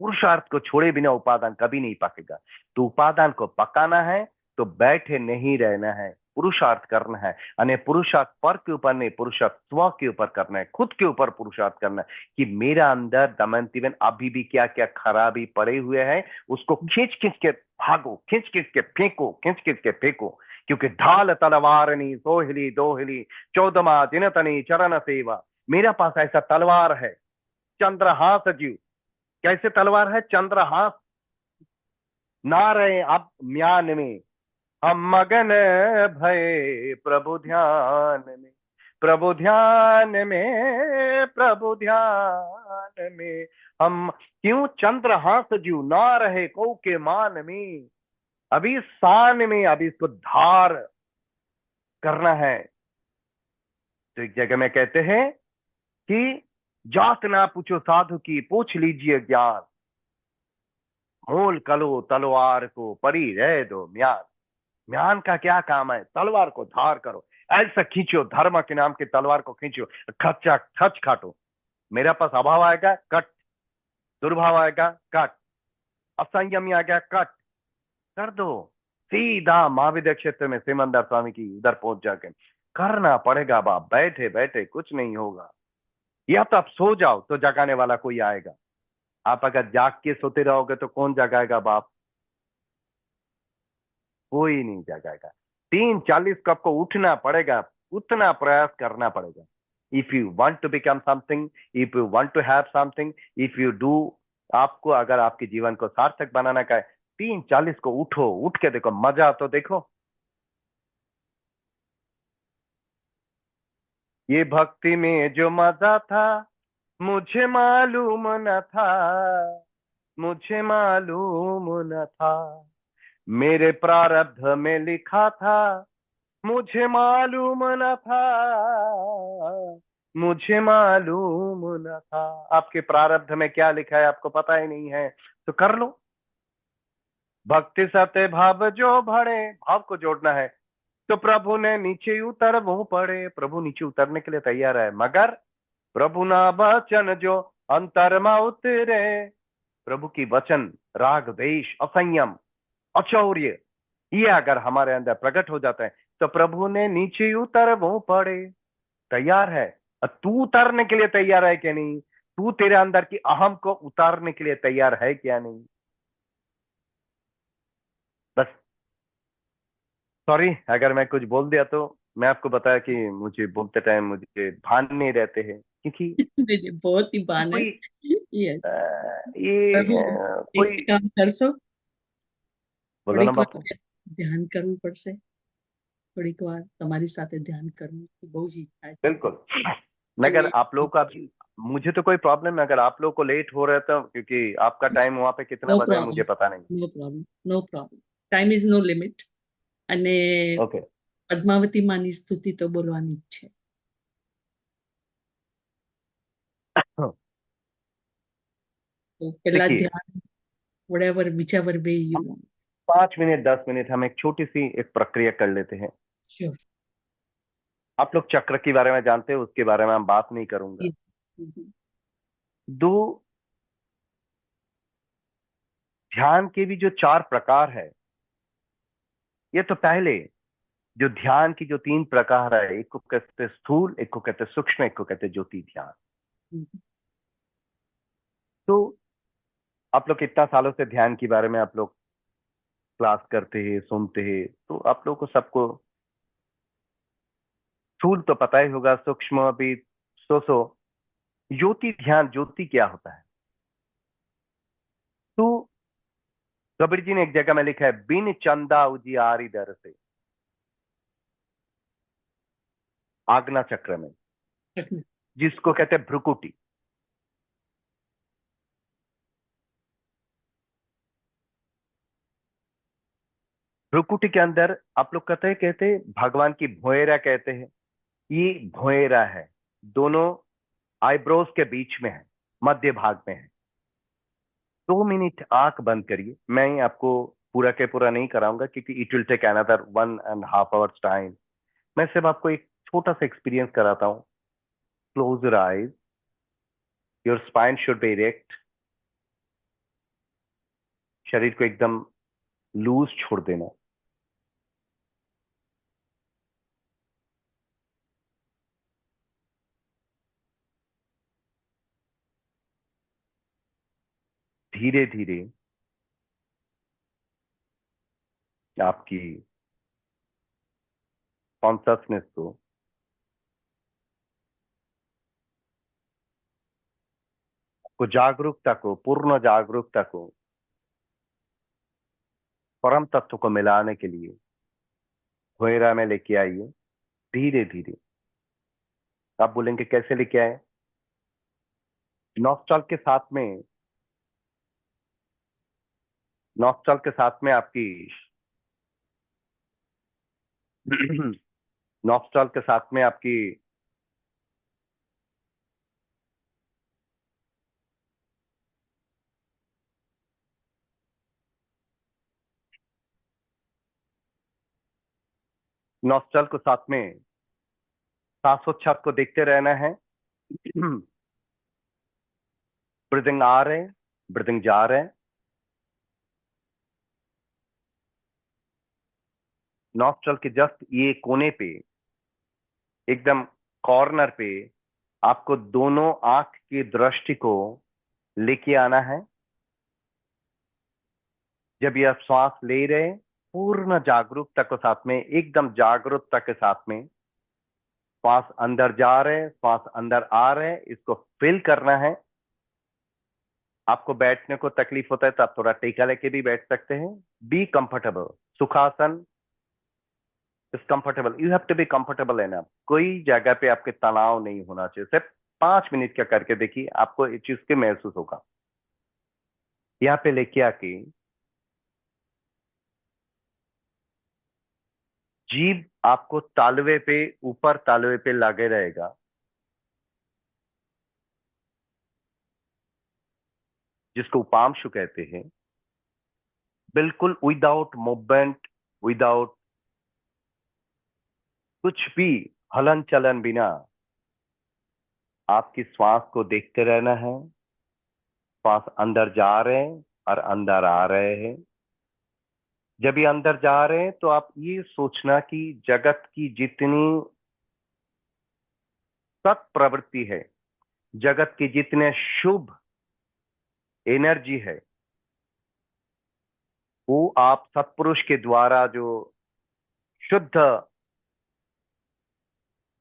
पुरुषार्थ को छोड़े बिना उपादान कभी नहीं पकेगा। तो उपादान को पकाना है तो बैठे नहीं रहना है, पुरुषार्थ करना है। यानी पुरुषार्थ पर के ऊपर नहीं, पुरुषार्थ स्व के ऊपर करना है, खुद के ऊपर पुरुषार्थ करना है कि मेरा अंदर दमयंती बहन अभी भी क्या क्या खराबी पड़े हुए हैं, उसको खींच खींच के भागो, खींच खींच के फेंको, खींच खींच के फेंको। क्योंकि ढाल तलवारनी सोहिली दोहिली चौदमा दिन तनी चरण सेवा। मेरा पास ऐसा तलवार है, चंद्रहास जीव। कैसे तलवार है? चंद्रहास। ना रहे अब म्यान में, हम मगन भय प्रभु ध्यान में, प्रभु ध्यान में, प्रभु ध्यान में। हम क्यों चंद्रहास जीव, ना रहे को के मान में, अभी शान में, अभी इसको धार करना है। तो एक जगह में कहते हैं कि जात ना पूछो साधु की, पूछ लीजिए ज्ञान, मोल कलो तलवार को परी रह दो म्यान। म्यान का क्या काम है? तलवार को धार करो, ऐसा खींचो, धर्म के नाम की तलवार को खींचो, खच्चा खच काटो। मेरा पास अभाव आएगा, कट। दुर्भाव आएगा, कट। असंयमी आ गया, कट कर दो। सीधा महाविद्या क्षेत्र में सिमंदर स्वामी की उधर पहुंच जाके करना पड़ेगा बाप। बैठे बैठे कुछ नहीं होगा। या तो आप सो जाओ तो जगाने वाला कोई आएगा। आप अगर जाग के सोते रहोगे तो कौन जगाएगा बाप? कोई नहीं जगाएगा। 3:40 को आपको उठना पड़ेगा, उतना प्रयास करना पड़ेगा। If you want to become something, if you want to have something, if you do, आपको अगर आपके जीवन को सार्थक बनाना का है, 3:40 को उठो, उठ के देखो, मजा तो देखो। ये भक्ति में जो मजा था मुझे मालूम न था, मुझे मालूम न था। मेरे प्रारब्ध में लिखा था, मुझे मालूम न था, मुझे मालूम न था। आपके प्रारब्ध में क्या लिखा है आपको पता ही नहीं है, तो कर लो। भक्ति सत्य भाव जो भरे, भाव को जोड़ना है। तो प्रभु ने नीचे उतर वो पड़े, प्रभु नीचे उतरने के लिए तैयार है, मगर प्रभु ना वचन जो अंतर में उतरे। प्रभु की वचन, राग द्वेष असंयम अचौर्य, ये अगर हमारे अंदर प्रकट हो जाता है तो प्रभु ने नीचे उतर वो पड़े। तैयार है? और तू उतरने के लिए तैयार है क्या नहीं? तू तेरे अंदर की अहम को उतारने के लिए तैयार है क्या नहीं? बस सॉरी अगर मैं कुछ बोल दिया तो। मैं आपको बताया कि मुझे बोलते टाइम मुझे भान नहीं रहते हैं, क्योंकि नहीं नहीं, बहुत ही बान है। कोई यस। ये अभी एक कोई काम कर सो, बोलो થોડીક ना વાર बापू। ધ્યાન કરવું પડશે। થોડીક વાર તમારી સાથે ધ્યાન કરવું બહુ જ ઈચ્છા છે। बिल्कुल। मगर અને आप लोगों का भी, मुझे तो कोई प्रॉब्लम है अगर आप लोगों को लेट हो रहा है तो, क्योंकि आपका टाइम वहां पे कितना નો बजा है मुझे પ્રોબ્લેમ, पता नहीं। No problem, no problem. Time is no limit. અને ओके। પદ્માવતી માની સ્તુતિ તો બોલવાની જ છે। તો પેલા देखिए, ધ્યાન, whatever whichever way you हम want। 5 मिनट 10 मिनट हम एक छोटी सी एक प्रक्रिया कर लेते हैं। श्योर। आप लोग चक्र के बारे में जानते हो, उसके बारे में हम बात नहीं करूंगा। दो, ध्यान के भी जो 4 प्रकार है, ये तो पहले जो ध्यान की जो 3 प्रकार है, एक को कहते हैं स्थूल, एक को कहते हैं सूक्ष्म, एक को कहते हैं ज्योति ध्यान। तो आप लोग कितना सालों से ध्यान के बारे में आप लोग क्लास करते हैं, सुनते हैं, तो आप लोग को सबको स्थूल तो पता ही होगा, सूक्ष्म भी सो। ज्योति ध्यान, ज्योति क्या होता है? तो कबीर जी ने एक जगह में लिखा है, बिन चंदा उजियारी दर से, आज्ञा चक्र में, रखना। जिसको कहते हैं भ्रुकुटी। भ्रुकुटी के अंदर आप लोग कहते हैं भगवान की भुएरा कहते हैं। ये भुएरा है, दोनों आईब्रोज के बीच में है, मध्य भाग में है। 2 मिनट आंख बंद करिए, मैं आपको पूरा के पूरा नहीं कराऊंगा क्योंकि it will take another 1.5 hours time. मैं सिर्फ आपको एक छोटा सा एक्सपीरियंस कराता हूँ। Close your eyes, your spine should be erect. शरीर को एकदम लूज छोड़ देना। धीरे धीरे आपकी कॉन्सियसनेस को जागरूकता को, पूर्ण जागरूकता को, परम तत्व को मिलाने के लिए धोएरा में लेके आइए। धीरे धीरे आप बोलेंगे कैसे लेके आए? नॉस्टल के साथ में, नॉस्टल के साथ में आपकी नॉस्टल के साथ में आपकी नॉस्टल को साथ में श्वासोच्छ्वास को देखते रहना है। ब्रीदिंग आ रहे हैं, ब्रीदिंग जा रहे हैं। नॉस्ट्रल के जस्ट ये कोने पे, एकदम कॉर्नर पे, आपको दोनों आंख की दृष्टि को लेके आना है। जब ये आप श्वास ले रहे हैं, पूर्ण जागरूकता के साथ में, एकदम जागरूकता के साथ में श्वास अंदर जा रहे हैं, श्वास अंदर आ रहे हैं, इसको फील करना है। आपको बैठने को तकलीफ होता है तो आप थोड़ा टेका लेके भी बैठ सकते हैं। Be comfortable. Sukhasana is comfortable, you have to be comfortable enough. कोई जगह पे आपके तनाव नहीं होना चाहिए। सिर्फ 5 मिनट का करके देखिए, आपको इस चीज के महसूस होगा। यहाँ पे लेके आके जीभ आपको तालवे पे, ऊपर तालवे पे लगे रहेगा, जिसको उपांशु कहते हैं। बिल्कुल विदाउट मूवमेंट, विदाउट कुछ भी हलन चलन बिना आपकी श्वास को देखते रहना है। श्वास अंदर जा रहे हैं और अंदर आ रहे हैं। जब ये अंदर जा रहे हैं तो आप ये सोचना कि जगत की जितनी सत प्रवृत्ति है, जगत की जितने शुभ एनर्जी है, वो आप सत्पुरुष के द्वारा जो शुद्ध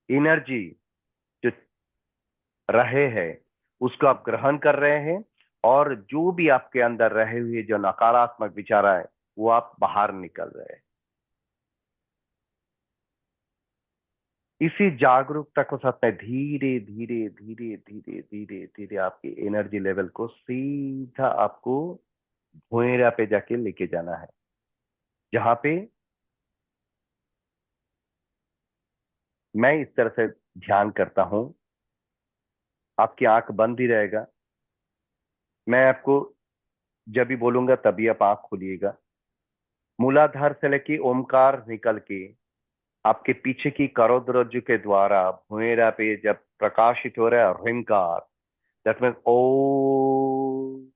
एनर्जी जो रहे हैं, उसको आप ग्रहण कर रहे हैं। और जो भी आपके अंदर रहे हुए जो नकारात्मक विचार है, वो आप बाहर निकल रहे हैं। इसी जागरूकता को साथ में धीरे धीरे धीरे धीरे धीरे धीरे आपकी एनर्जी लेवल को सीधा आपको भुएरा पे जाके लेके जाना है, जहां पे मैं इस तरह से ध्यान करता हूं। आपकी आंख बंद ही रहेगा। मैं आपको जब भी बोलूंगा तभी आप आंख खोलिएगा। मूलाधार से लेके ओमकार निकल के आपके पीछे की करोड़रज्जु के द्वारा भुएरा पे जब प्रकाशित हो रहा है ह्रींकार, दैट मीन्स ओम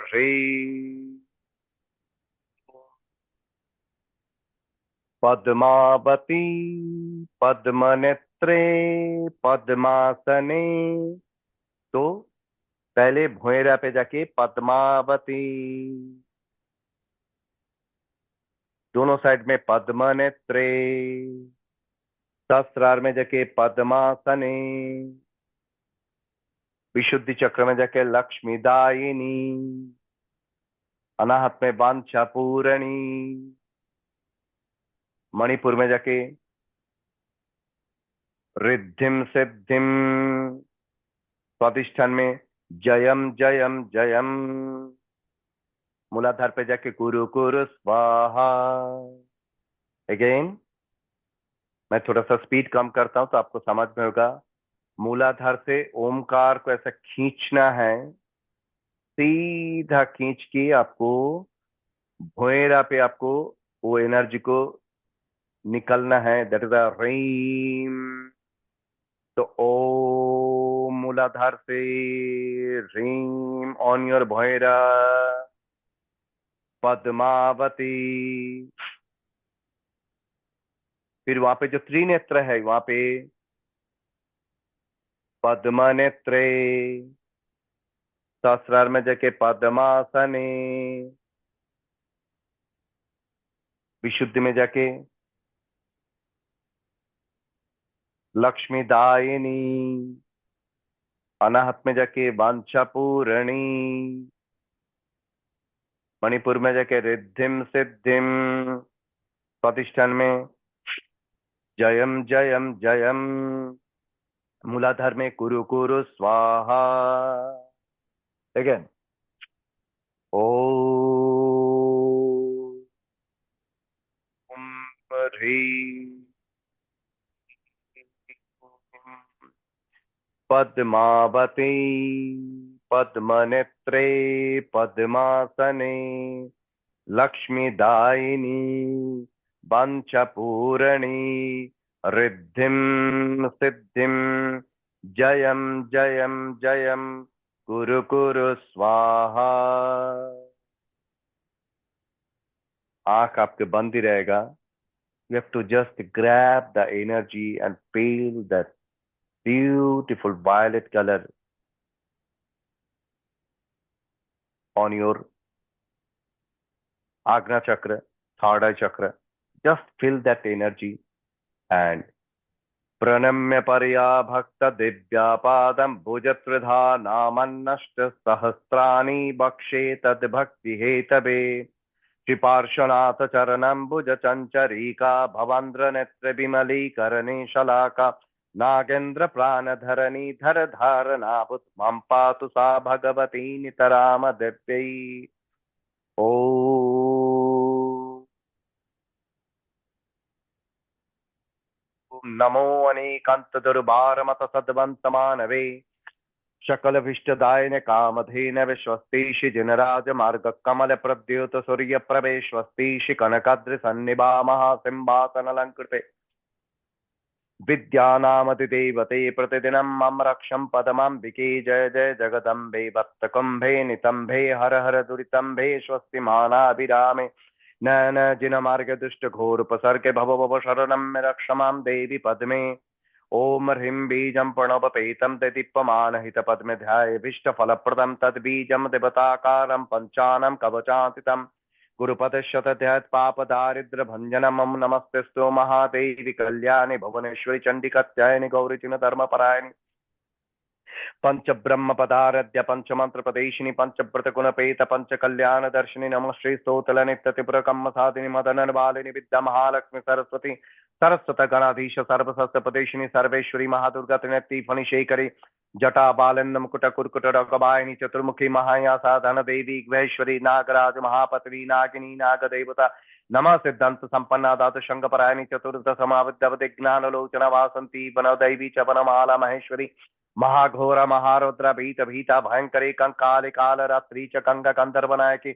रे पद्मावती पद्मनेत्रे पद्मासने। तो पहले भुएरा पे जाके पद्मावती, दोनों साइड में पद्मनेत्रे, सहस्त्रार में जाके पद्मासने, विशुद्धि चक्र में जाके लक्ष्मीदायिनी, अनाहत में वांछा पूरणी, मणिपुर में जाके रिद्धिम सिद्धिम, स्वादिष्ठान में जयम जयम जयम, मूलाधार पे जाके कुरु कुरु स्वाहा। अगेन मैं थोड़ा सा स्पीड कम करता हूं तो आपको समझ में होगा। मूलाधार से ओमकार को ऐसा खींचना है, सीधा खींच के आपको भोएरा पे आपको वो एनर्जी को निकलना है, दैट इज अ रीम। तो ओम मूलाधार से रीम ऑन योर भोएरा, पद्मावती। फिर वहां पे जो त्रिनेत्र है वहां पे पद्मनेत्रे, सहस्रार में जाके पद्मासने, विशुद्धि में जाके लक्ष्मीदायिनी, अनाहत में जाके वांछा पूरणी, मणिपुर में जाके रिद्धिम सिद्धिम, स्वादिष्ठान में जयम जयम जयम, मूलाधार में कुरु कुरु स्वाहा। अगेन ओम ह्रीं पद्मावती, पद्मनेत्रे, पद्मासने, लक्ष्मीदायिनी, वाञ्छपूरणी, रिद्धिं सिद्धिं, जयं जयं जयं कुरु कुरु स्वाहा। आंख आपके बंद ही रहेगा। You have to just grab the energy and feel that beautiful violet color on your Agna chakra, third eye chakra. Just feel that energy and प्रणम्य पर्या भक्त दिव्यापादं भुजत्रिधा नामन्नष्ट सहस्राणि बक्षे तद् भक्ति हेतवे श्रीपार्श्वनाथ चरणं भुज चंचरीका भवांद्र नेत्र विमलीकरणे शलाका नागेन्द्र प्राणधरणी धर धारणाभूत मम पातु सा भगवती नितराम दिव्यै। ओम नमो अनेकांत दुर्बार मत सद्वंत मानवे शकल भीष्टदायिने कामधेन विश्वस्ति जनराज मार्ग कमल प्रद्युत सूर्य प्रवेशस्ति कनकाद्रि सन्निभा महासिंहासन अलंकृते विद्यानामतिदेवते प्रतिदिनं मम रक्षं पदमाम्बिके जय जय जगदम्बे भक्तकुम्भे नितम्भे हर हर दुरितम्भे स्वस्ति मानाभिरामे न न जिन मार्ग दुष्ट घोर उपसर्गे भव भव शरणं मे रक्ष मां देवी पद्मे ओम ह्रीं बीजं प्रणवपेतं दीप्यमानहित पद्मे ध्यायेभिष्ट फलप्रदं तद्बीजं देवताकारं पञ्चानं कवचान्वितं गुरुपदशतध्यात् पाप दारिद्र भंजन मम नमस्तेस्तु महादेवी कल्याणी भुवनेश्वरी चंडी कात्यायनी गौरी चिन्ह धर्म परायणी पंच ब्रह्म पदारध्य पंच मंत्र प्रदेशिनी पंच व्रत गुण पेत पंच कल्याण दर्शिनी नम श्री स्तोतल नित्य त्रिपुर कम्म साधिनी मदन बालिनी विद्या महालक्ष्मी सरस्वती सरस्वत गणाधीश सर्वशस्त्र प्रदेशिनी सर्वेश्वरी महादुर्गा त्रिनेत्री फणिशेखरी जटा बालन मुकुट कुरकुट रकबायनी चतुर्मुखी महाया साधन देवी ग्रहेश्वरी नागराज महापत्री नागिनी नाग देवता नमः सिद्धांत संपन्ना दातु शंग परायणी चतुर्थ समाविद्या ज्ञान लोचना वासंती वन दैवी च वनमाला महेश्वरी महाघोर महारौद्र भीत भीता भयंकरी कंकाली काल रात्रि च कंग कंदर्प नायकी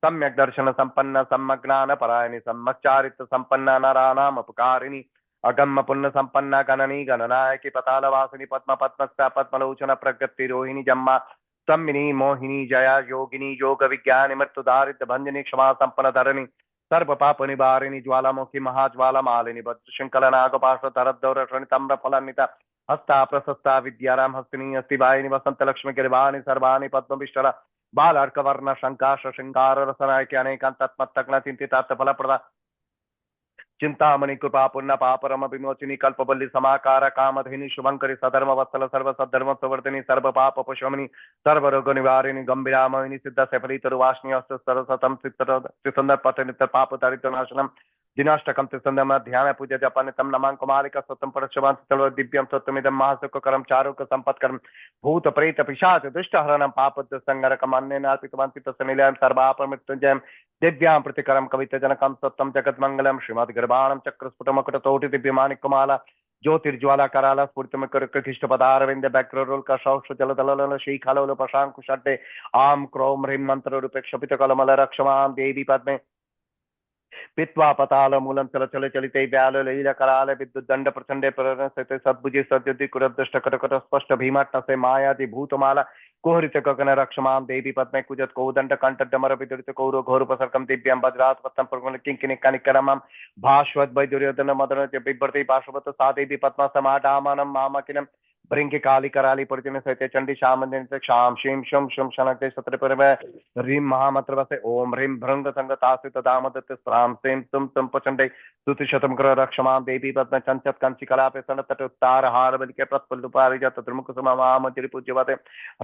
सम्यक दर्शन संपन्न सम्यक ज्ञान परायणी सम्यक चारित्र संपन्न नरानाम उपकारिणी अगम्य पुण्य संपन्न गणनी गणनायकी पताल वासिनी पद्म पद्मस्ता पद्मलोचन प्रगति रोहिणी जम्मा सम्मिनी मोहिनी जया योगिनी योग विज्ञानी मृत्यु दारिद्र भंजनी क्षमा संपन्न धरणी सर्व पाप निवारिणी ज्वालामुखी महाज्वाला मालिनी भद्र शृंखल नागपाश धरद्दौर तम्र फलान्विता हस्ता प्रशस्ता विद्याराम हस्तिनी अस्तिवाहिनी वसंत लक्ष्मी गिरिवाणी सर्वाणी पद्मविष्टरा बालार्कवर्ण शंकाश श्रृंगार रसनायकी अनेकांत तत्मत्तग्न चिंतितार्थ फलप्रदा चिंतामणि कृपा पुण्य पापरम विमोचिनी कल्पवल्ली समाकार कामधेनि शुभंकरी सधर्म वत्सल सर्व सद्धर्म संवर्धिनी सर्व पाप पशुमनि सर्व रोग निवारिणी गंभीरामयिनी सिद्ध सफली तरुवासिनी अस्त सरसतम त्रिसंदर पट नित्य पाप दारिद्र नाशनम दिनाष्टकम त्रिसंदम ध्यान पूजा जपन तम नमं कुमारिका सतम परशवान चलो दिव्यम सत्यमिदम महासुख करम चारुक संपत कर्म भूत प्रेत पिशाच दुष्ट हरणम पाप संगर कमान्य नार्पितवान तस्निलयम सर्वाप मृत्युंजयम दिव्यां प्रतिकरम कवित जनकम सत्यम जगत मंगलम श्रीमद गर्भाणम चक्रस्फुट मकुटतोटि दिव्यमानिकमाला ज्योतिर्ज्वाला कराला स्फूर्तिमकृष्ट पदारविंद बैक्रोल का शौष जल दल शीखालोल पशांकुशड्डे आम क्रोम ह्रीं मंत्र रूपे क्षपित कलमल रक्षमां देवी पद्मे पित्वा पताल मूलम चल चल चलिते व्याल लील कराल विद्युत दंड प्रचंडे प्रणसते सद्भुजे सद्युति कुरदृष्ट करकट स्पष्ट भीमाट से मायाति भूतमाला कोहरित गगन रक्षमां देवी पद्मे कुजत कोदंड कंठ डमर विदुरित कौर घोर उपसर्गम दिव्यं वज्रात पत्तम प्रगुण किंकिनी कनिकरमं भास्वत वैदुर्योधन मदन बिभ्रति पार्श्वत सा देवी पद्मा समाडामानं मामकिनं भृंगी काली कराली परिजन सहित चंडी श्याम क्षाम शीम शुम शुम शनकते सत्र ह्रीं महामंत्र वसे ओम ह्रीं भृंग संगतासित दामदत्त स्राम सेम तुम पचंडे स्तुति शतम कर रक्षमां देवी पद्म चंचत कंचि कलापे सन तट उत्तार हार बलिके प्रत्पल्लु पारिजात त्रिमुख समाम मंजरी पूज्यवते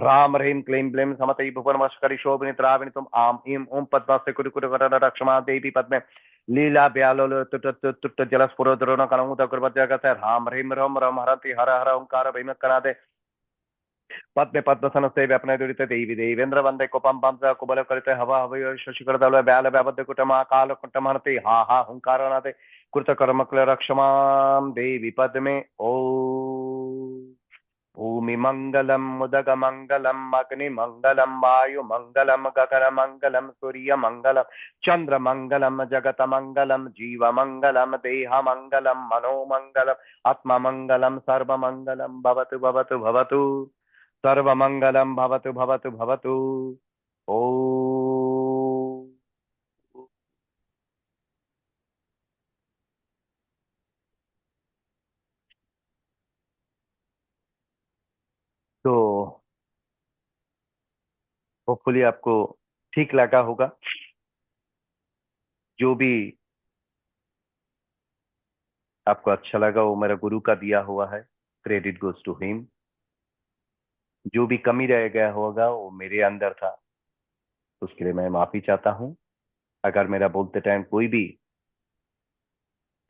राम ह्रीं क्लीं ब्लीं समतई भुवन वशकरी शोभिनी त्राविणी तुम आम ईं ओम पद्मासे कुरुकुर कर रक्षमां देवी पद्मे लीला ब्यालोल तुट तुट जलस्फुर द्रोण कणमुद जगत राम ह्रीं रम रम हरति हर हर ओंकार भीम कनादे पद्मे पद्मसन से व्यपने दुरित देवी देवेंद्र वंदे कुपम पंस कुबल करते हवा हवय शशिकर दल ब्याल व्याबद्ध कुटमा काल कुटमहर्ति हा हा हुंकार नादे कृत कर्मक्ल रक्षमां देवी पद्मे ओ भूमि मंगलम मुदग मंगलम अग्नि मंगलम वायु मंगलम गगन मंगलम सूर्य मंगलम चंद्र मंगलम जगत मंगलम जीव मंगलम देह मंगलम मनो मंगलम आत्मा मंगलम सर्व मंगलम भवतु भवतु भवतु सर्व मंगलम भवतु भवतु भवतु ओ तो होपफुली आपको ठीक लगा होगा। जो भी आपको अच्छा लगा वो मेरा गुरु का दिया हुआ है, क्रेडिट गोज टू हिम। जो भी कमी रह गया होगा वो मेरे अंदर था, उसके लिए मैं माफी चाहता हूँ। अगर मेरा बोलते टाइम कोई भी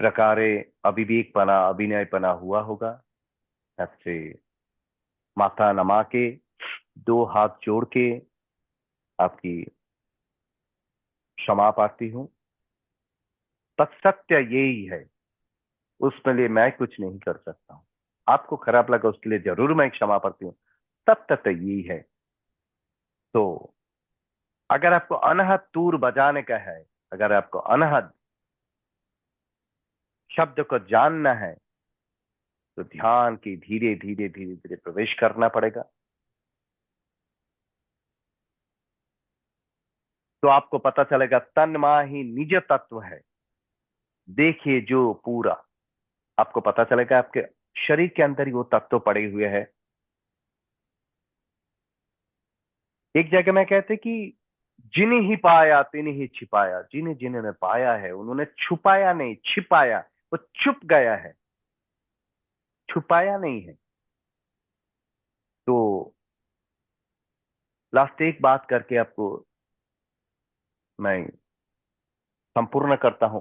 प्रकारे अविवेक पना अभिनय पना हुआ होगा, आपसे माथा नमा के दो हाथ जोड़ के आपकी क्षमा पाती हूँ। सत्य यही है, उसके लिए मैं कुछ नहीं कर सकता हूँ। आपको खराब लगा उसके लिए जरूर मैं क्षमा पाती हूँ, तथ्य यही है। तो अगर आपको अनहद तूर बजाने का है, अगर आपको अनहद शब्द को जानना है, तो ध्यान की धीरे धीरे धीरे धीरे प्रवेश करना पड़ेगा। तो आपको पता चलेगा तन्मा ही निज तत्व है। देखिए जो पूरा आपको पता चलेगा, आपके शरीर के अंदर ही वो तत्व पड़े हुए हैं। एक जगह में कहते कि जिन्हें ही पाया तिन्हें ही छिपाया। जिन्हें जिन्होंने पाया है उन्होंने छुपाया नहीं, छिपाया, वो छुप गया है, छुपाया नहीं है। तो लास्ट एक बात करके आपको मैं संपूर्ण करता हूं।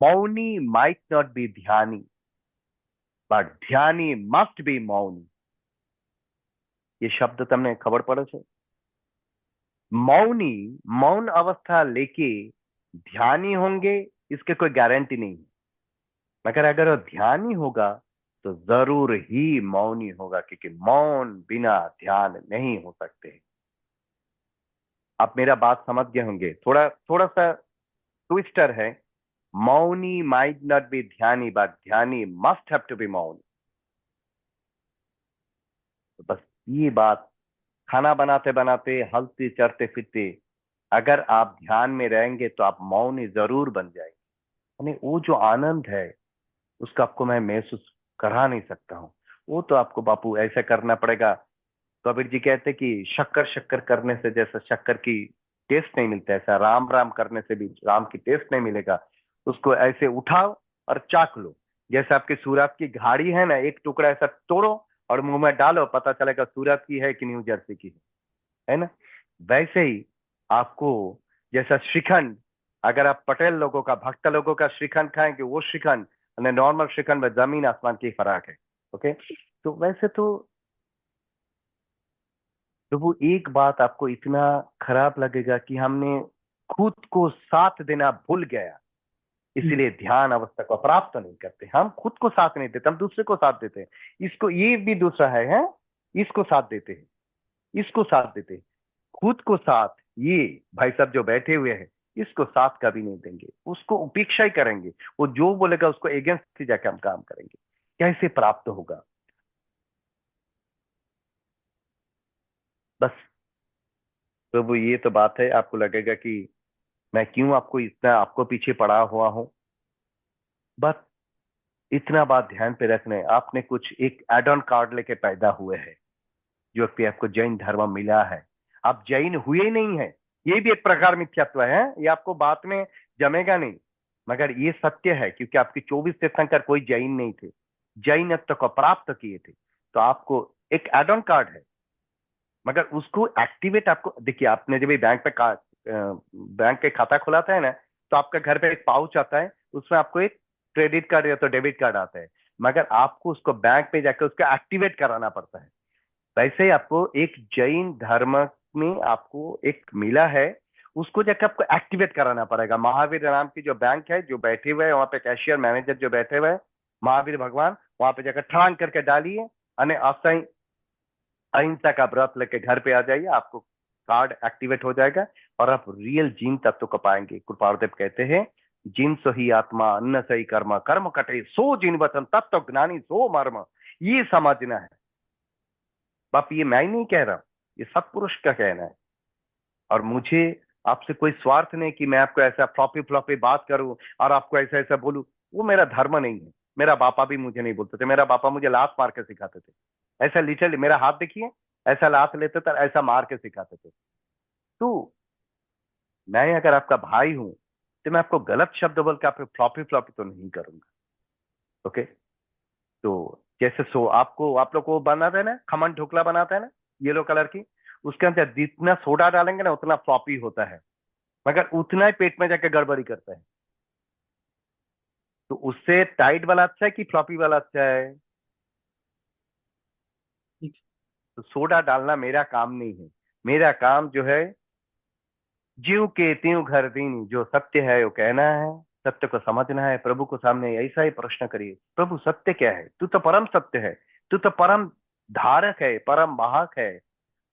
Mauni might not be dhyani, but dhyani must be mauni. ये शब्द तमने खबर पड़े छे? मौनी मौन अवस्था लेके ध्यानी होंगे, इसके कोई गारंटी नहीं, मगर अगर वो ध्यानी होगा तो जरूर ही मौनी होगा, क्योंकि मौन बिना ध्यान नहीं हो सकते। आप मेरा बात समझ गए होंगे, थोड़ा थोड़ा सा ट्विस्टर है। Mauni might not be dhyani, but dhyani must have to be mauni. तो बस ये बात, खाना बनाते बनाते, हलते चढ़ते फिरते, अगर आप ध्यान में रहेंगे तो आप मौनी जरूर बन जाएंगे। यानी वो जो आनंद है उसका आपको मैं महसूस करा नहीं सकता हूँ। वो तो आपको बापू ऐसा करना पड़ेगा। कबीर जी कहते कि शक्कर शक्कर करने से जैसा शक्कर की टेस्ट नहीं मिलता, ऐसा राम राम करने से भी राम की टेस्ट नहीं मिलेगा। उसको ऐसे उठाओ और चाक लो, जैसे आपकी सूरत की घाड़ी है ना, एक टुकड़ा ऐसा तोड़ो और मुंह में डालो, पता चलेगा सूरत की है कि न्यू जर्सी की है ना। वैसे ही आपको, जैसा श्रीखंड, अगर आप पटेल लोगों का, भक्त लोगों का श्रीखंड खाएंगे, वो श्रीखंड नॉर्मल श्रीखंड में जमीन आसमान की फर्क है। ओके, तो वैसे तो वो एक बात आपको इतना खराब लगेगा कि हमने खुद को साथ देना भूल गया, हम्म, इसीलिए ध्यान अवस्था को प्राप्त नहीं करते। हम खुद को साथ नहीं देते, हम दूसरे को साथ देते हैं। इसको, ये भी दूसरा है, इसको साथ देते हैं, इसको साथ देते हैं, खुद को साथ। ये भाई साहब जो बैठे हुए हैं, इसको साथ कभी नहीं देंगे, उसको उपेक्षा ही करेंगे। वो जो बोलेगा उसको अगेंस्ट ही जाके हम काम करेंगे। कैसे प्राप्त होगा? बस प्रभु, ये तो बात है। आपको लगेगा कि मैं क्यों आपको इतना, आपको पीछे पड़ा हुआ हूं। बस इतना बात ध्यान पे रखने, आपने कुछ एक एड ऑन कार्ड लेके पैदा हुए हैं, जो कि आपको जैन धर्म मिला है। आप जैन हुए ही नहीं है, ये भी एक प्रकार मिथ्यात्व है। ये आपको बात में जमेगा नहीं, मगर ये सत्य है, क्योंकि आपके 24 तीर्थंकर कोई जैन नहीं थे, जैनत्व को प्राप्त किए थे। तो आपको एक एड ऑन कार्ड है, मगर उसको एक्टिवेट, आपको देखिए, आपने जब बैंक के खाता खुलाता है ना, तो आपका घर पे एक पाउच आता है, उसमें आपको एक क्रेडिट कार्ड या तो डेबिट कार्ड आता है, मगर आपको उसको बैंक पे जाकर उसको एक्टिवेट कराना पड़ता है। वैसे ही आपको एक जैन धर्म में आपको एक मिला है, उसको जाकर आपको एक्टिवेट कराना पड़ेगा। महावीर नाम की जो बैंक है, जो बैठे हुए है वहां पे, कैशियर मैनेजर जो बैठे हुए हैं, महावीर भगवान, वहां पे जाकर ठड़ांग करके डालिए, अने असाई अहिंसा का व्रत लेके घर पे आ जाइए, आपको कार्ड एक्टिवेट हो जाएगा और आप रियल जीन तत्व को पाएंगे। कृपादेव कहते हैं, जिन सही आत्मा, अन्न सही कर्म, कर्म कटे सो जिन वचन, तत्व ज्ञानी सो मर्म। ये समझना है बाप, ये मैं ही नहीं कह रहा, ये सत्पुरुष का कहना है। और मुझे आपसे कोई स्वार्थ नहीं कि मैं आपको ऐसा फ्लॉपी फ्लॉपी बात करूं और आपको ऐसा ऐसा बोलूं। वो मेरा धर्म नहीं है। मेरा बापा भी मुझे नहीं बोलते थे, मेरा पापा मुझे लात मार के सिखाते थे। ऐसा लिटरली, मेरा हाथ देखिए, ऐसा लात लेते थे, ऐसा मार के सिखाते थे। तो मैं अगर आपका भाई हूं, तो मैं आपको गलत शब्द बोल के आपको फ्लॉपी फ्लॉपी तो नहीं करूंगा। ओके, तो जैसे सो आपको, आप लोग को बनाते हैं ना, खमन ढोकला बनाते हैं ना, येलो कलर की, उसके अंदर जितना सोडा डालेंगे ना उतना फ्लॉपी होता है, मगर उतना ही पेट में जाके गड़बड़ी करता है। तो उससे टाइट वाला अच्छा है कि फ्लॉपी वाला अच्छा है? ठीक। तो सोडा डालना मेरा काम नहीं है। मेरा काम जो है, जीव के त्यों घर दीनी, जो सत्य है वो कहना है, सत्य को समझना है। प्रभु को सामने ऐसा ही प्रश्न करिए, प्रभु सत्य क्या है? तू तो परम सत्य है, तू तो परम धारक है, परम वाहक है,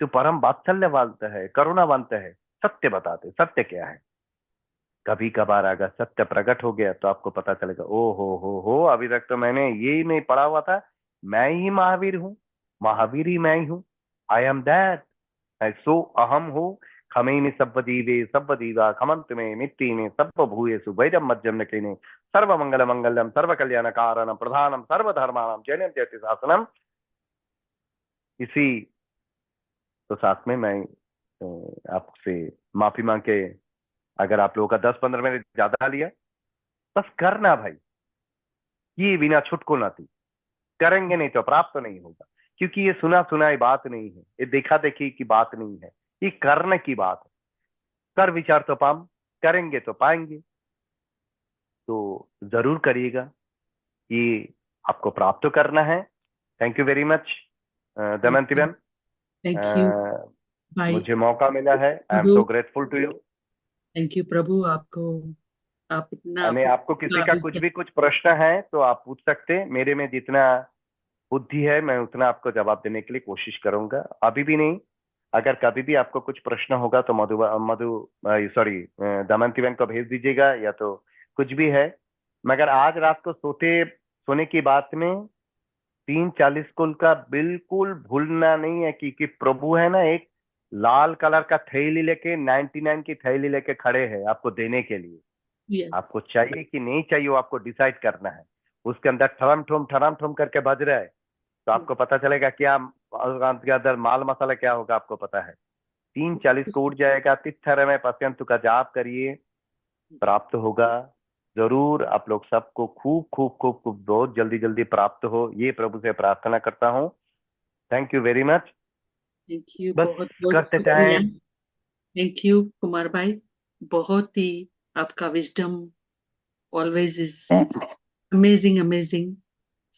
तू परम वात्सल्यवंत है, करुणावंत है। सत्य बताते, सत्य क्या है? कभी कभार अगर सत्य प्रकट हो गया तो आपको पता चलेगा, ओ हो, अभी तक तो मैंने यही नहीं पढ़ा हुआ था, मैं ही महावीर हूँ, महावीर ही मैं ही हूँ। आई एम दैट, मैं सो अहम हूँ। खमेनि सब दीवे सब दीवा खमंत में मिट्टी में सब भूयेसु वैरम मज्जम नकिने, सर्व मंगल मंगलम सर्व कल्याण कारणम प्रधानम सर्व धर्माणम जैनम जयति शासनम। इसी तो साथ में मैं आपसे माफी मांग के, अगर आप लोगों का 10-15 मिनट ज्यादा लिया, बस करना भाई, ये बिना छुटको ना थी। करेंगे नहीं तो प्राप्त तो नहीं होगा, क्योंकि ये सुना सुनाई बात नहीं है, ये देखा देखी की बात नहीं है, ये करने की बात है। कर विचार तो पाम, करेंगे तो पाएंगे। तो जरूर करिएगा, ये आपको प्राप्त करना है। Thank you very much Damayanti thank ma'am. You भाई। मुझे मौका मिला है, I am Prabhu, so grateful to you. Thank you Prabhu, आपको, आप इतना यानी आपको किसी का कुछ भी कुछ प्रश्न है तो आप पूछ सकते हैं। मेरे में जितना बुद्धि है मैं उतना आपको जवाब देने के लिए कोशिश करूंगा। अभी भी नहीं, अगर कभी भी आपको कुछ प्रश्न होगा तो मधु मधु सॉरी दमयंती बहन को भेज दीजिएगा, या तो कुछ भी है। मगर आज रात को सोने की बात में 3:40 को का बिल्कुल भूलना नहीं है, क्योंकि प्रभु है ना, एक लाल कलर का थैली लेके, 99 की थैली लेके खड़े हैं आपको देने के लिए। यस। आपको चाहिए कि नहीं चाहिए, वो आपको डिसाइड करना है। उसके अंदर ठरम ठुम करके बज रहा है, तो आपको पता चलेगा क्या, के अंदर माल मसाला क्या होगा आपको पता है। 3:40 को उठ जाएगा, तिथ्यरमे पश्यन्तु का जाप करिए, प्राप्त होगा जरूर। आप लोग सबको खूब खूब खूब खूब बहुत जल्दी जल्दी प्राप्त हो, ये प्रभु से प्रार्थना करता हूँ। Thank you very much. Thank you, बस बहुत बहुत करते शुक्रिया। टाइम थैंक यू कुमार भाई, बहुत ही आपका wisdom always is amazing amazing,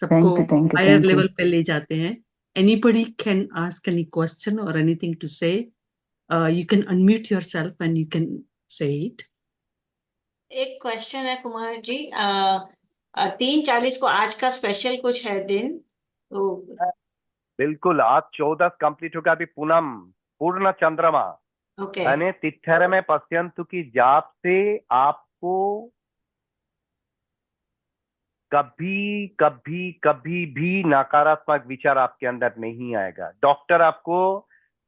सबको thank you, higher thank you. Level पे ले जाते हैं। Anybody can ask any question or anything to say, you can unmute yourself and you can say it. एक क्वेश्चन है कुमार जी, 3:40 को आज का स्पेशल कुछ है दिन तो? बिल्कुल, आज 14 कंप्लीट होगा, अभी पूनम पूर्ण चंद्रमा ओके यानी तिथ्यरमे पश्यन्तु की जाप से आपको कभी कभी कभी भी नकारात्मक विचार आपके अंदर नहीं आएगा। डॉक्टर आपको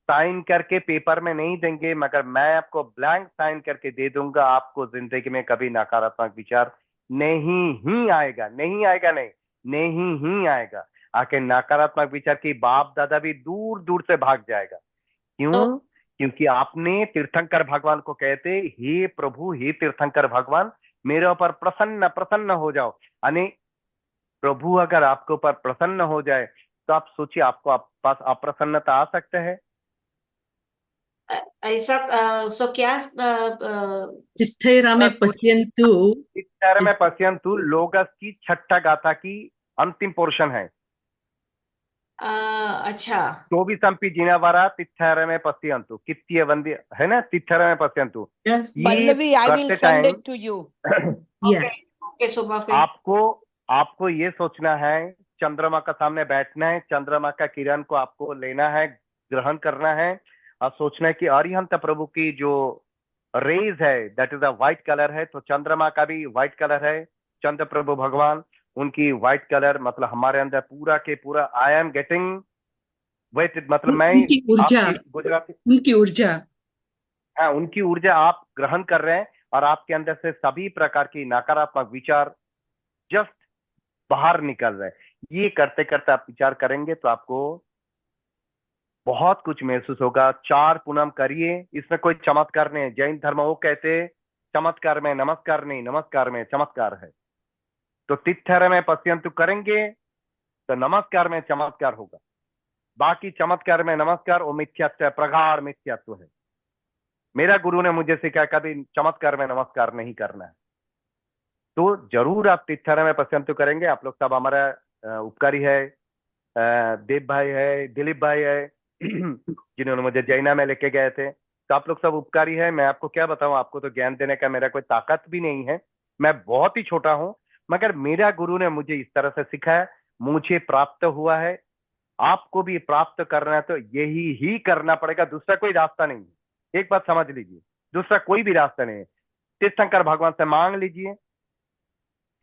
साइन करके पेपर में नहीं देंगे, मगर मैं आपको ब्लैंक साइन करके दे दूंगा, आपको जिंदगी में कभी नकारात्मक विचार नहीं ही आएगा, नहीं आएगा, नहीं ही आएगा। आके नकारात्मक विचार की बाप दादा भी दूर दूर से भाग जाएगा। क्यों? तो क्योंकि आपने तीर्थंकर भगवान को कहते, हे प्रभु, हे तीर्थंकर भगवान, मेरे ऊपर प्रसन्न प्रसन्न हो जाओ। यानी प्रभु अगर आपके ऊपर प्रसन्न हो जाए तो आप सोचिए आपको पास अप्रसन्नता आ सकते हैं? ऐसा सो क्या तिथैरामे पश्यन्तु तिथ्यरमे पश्यन्तु लोगस की छठा गाथा की अंतिम पोर्शन है। अच्छा 24 जिनावारा तिथ्यरमे पश्यन्तु, कित्तीय वंदी है ना, तिथ्यरमे पश्यन्तु। यस ये पल्लवी, आई विल करते send time it to you. या ओके सुबह फिर आपको ये सोचना है, चंद्रमा का सामने बैठना है, चंद्रमा का किरण को आपको लेना है, ग्रहण करना है और सोचना है कि अरिहंत प्रभु की जो रेज है that is a white colour है, तो चंद्रमा का भी व्हाइट कलर है। चंद्र प्रभु भगवान, उनकी व्हाइट कलर मतलब हमारे अंदर पूरा के पूरा आई एम गेटिंग वेट, मतलब मैं उनकी ऊर्जा, आपकी गुजराती, उनकी ऊर्जा, हाँ, उनकी ऊर्जा आप ग्रहण कर रहे हैं और आपके अंदर से सभी प्रकार की नकारात्मक विचार जस्ट बाहर निकल रहे हैं। ये करते करते आप विचार करेंगे तो आपको बहुत कुछ महसूस होगा। 4 पूनम करिए, इसमें कोई चमत्कार नहीं है। जैन धर्म वो कहते हैं चमत्कार में नमस्कार नहीं, नमस्कार में चमत्कार है। तो तिथ्यरमे पश्यन्तु करेंगे तो नमस्कार में चमत्कार होगा, बाकी चमत्कार में नमस्कार वो मिथ्यात्व है, प्रगाढ़ मिथ्यात्व है। मेरा गुरु ने मुझे सिखाया कभी चमत्कार में नमस्कार नहीं करना है। तो जरूर आप तिथ्यरमे पश्यन्तु करेंगे। आप लोग सब हमारा उपकारी है, देव भाई है, दिलीप भाई है जिन्होंने मुझे जैना में लेके गए थे, तो आप लोग सब उपकारी है। मैं आपको क्या बताऊं, आपको तो ज्ञान देने का मेरा कोई ताकत भी नहीं है, मैं बहुत ही छोटा हूं, मगर मेरा गुरु ने मुझे इस तरह से सिखाया, मुझे प्राप्त हुआ है। आपको भी प्राप्त करना है तो यही ही करना पड़ेगा, दूसरा कोई रास्ता नहीं है। एक बात समझ लीजिए, दूसरा कोई भी रास्ता नहीं है। तीर्थंकर भगवान से मांग लीजिए,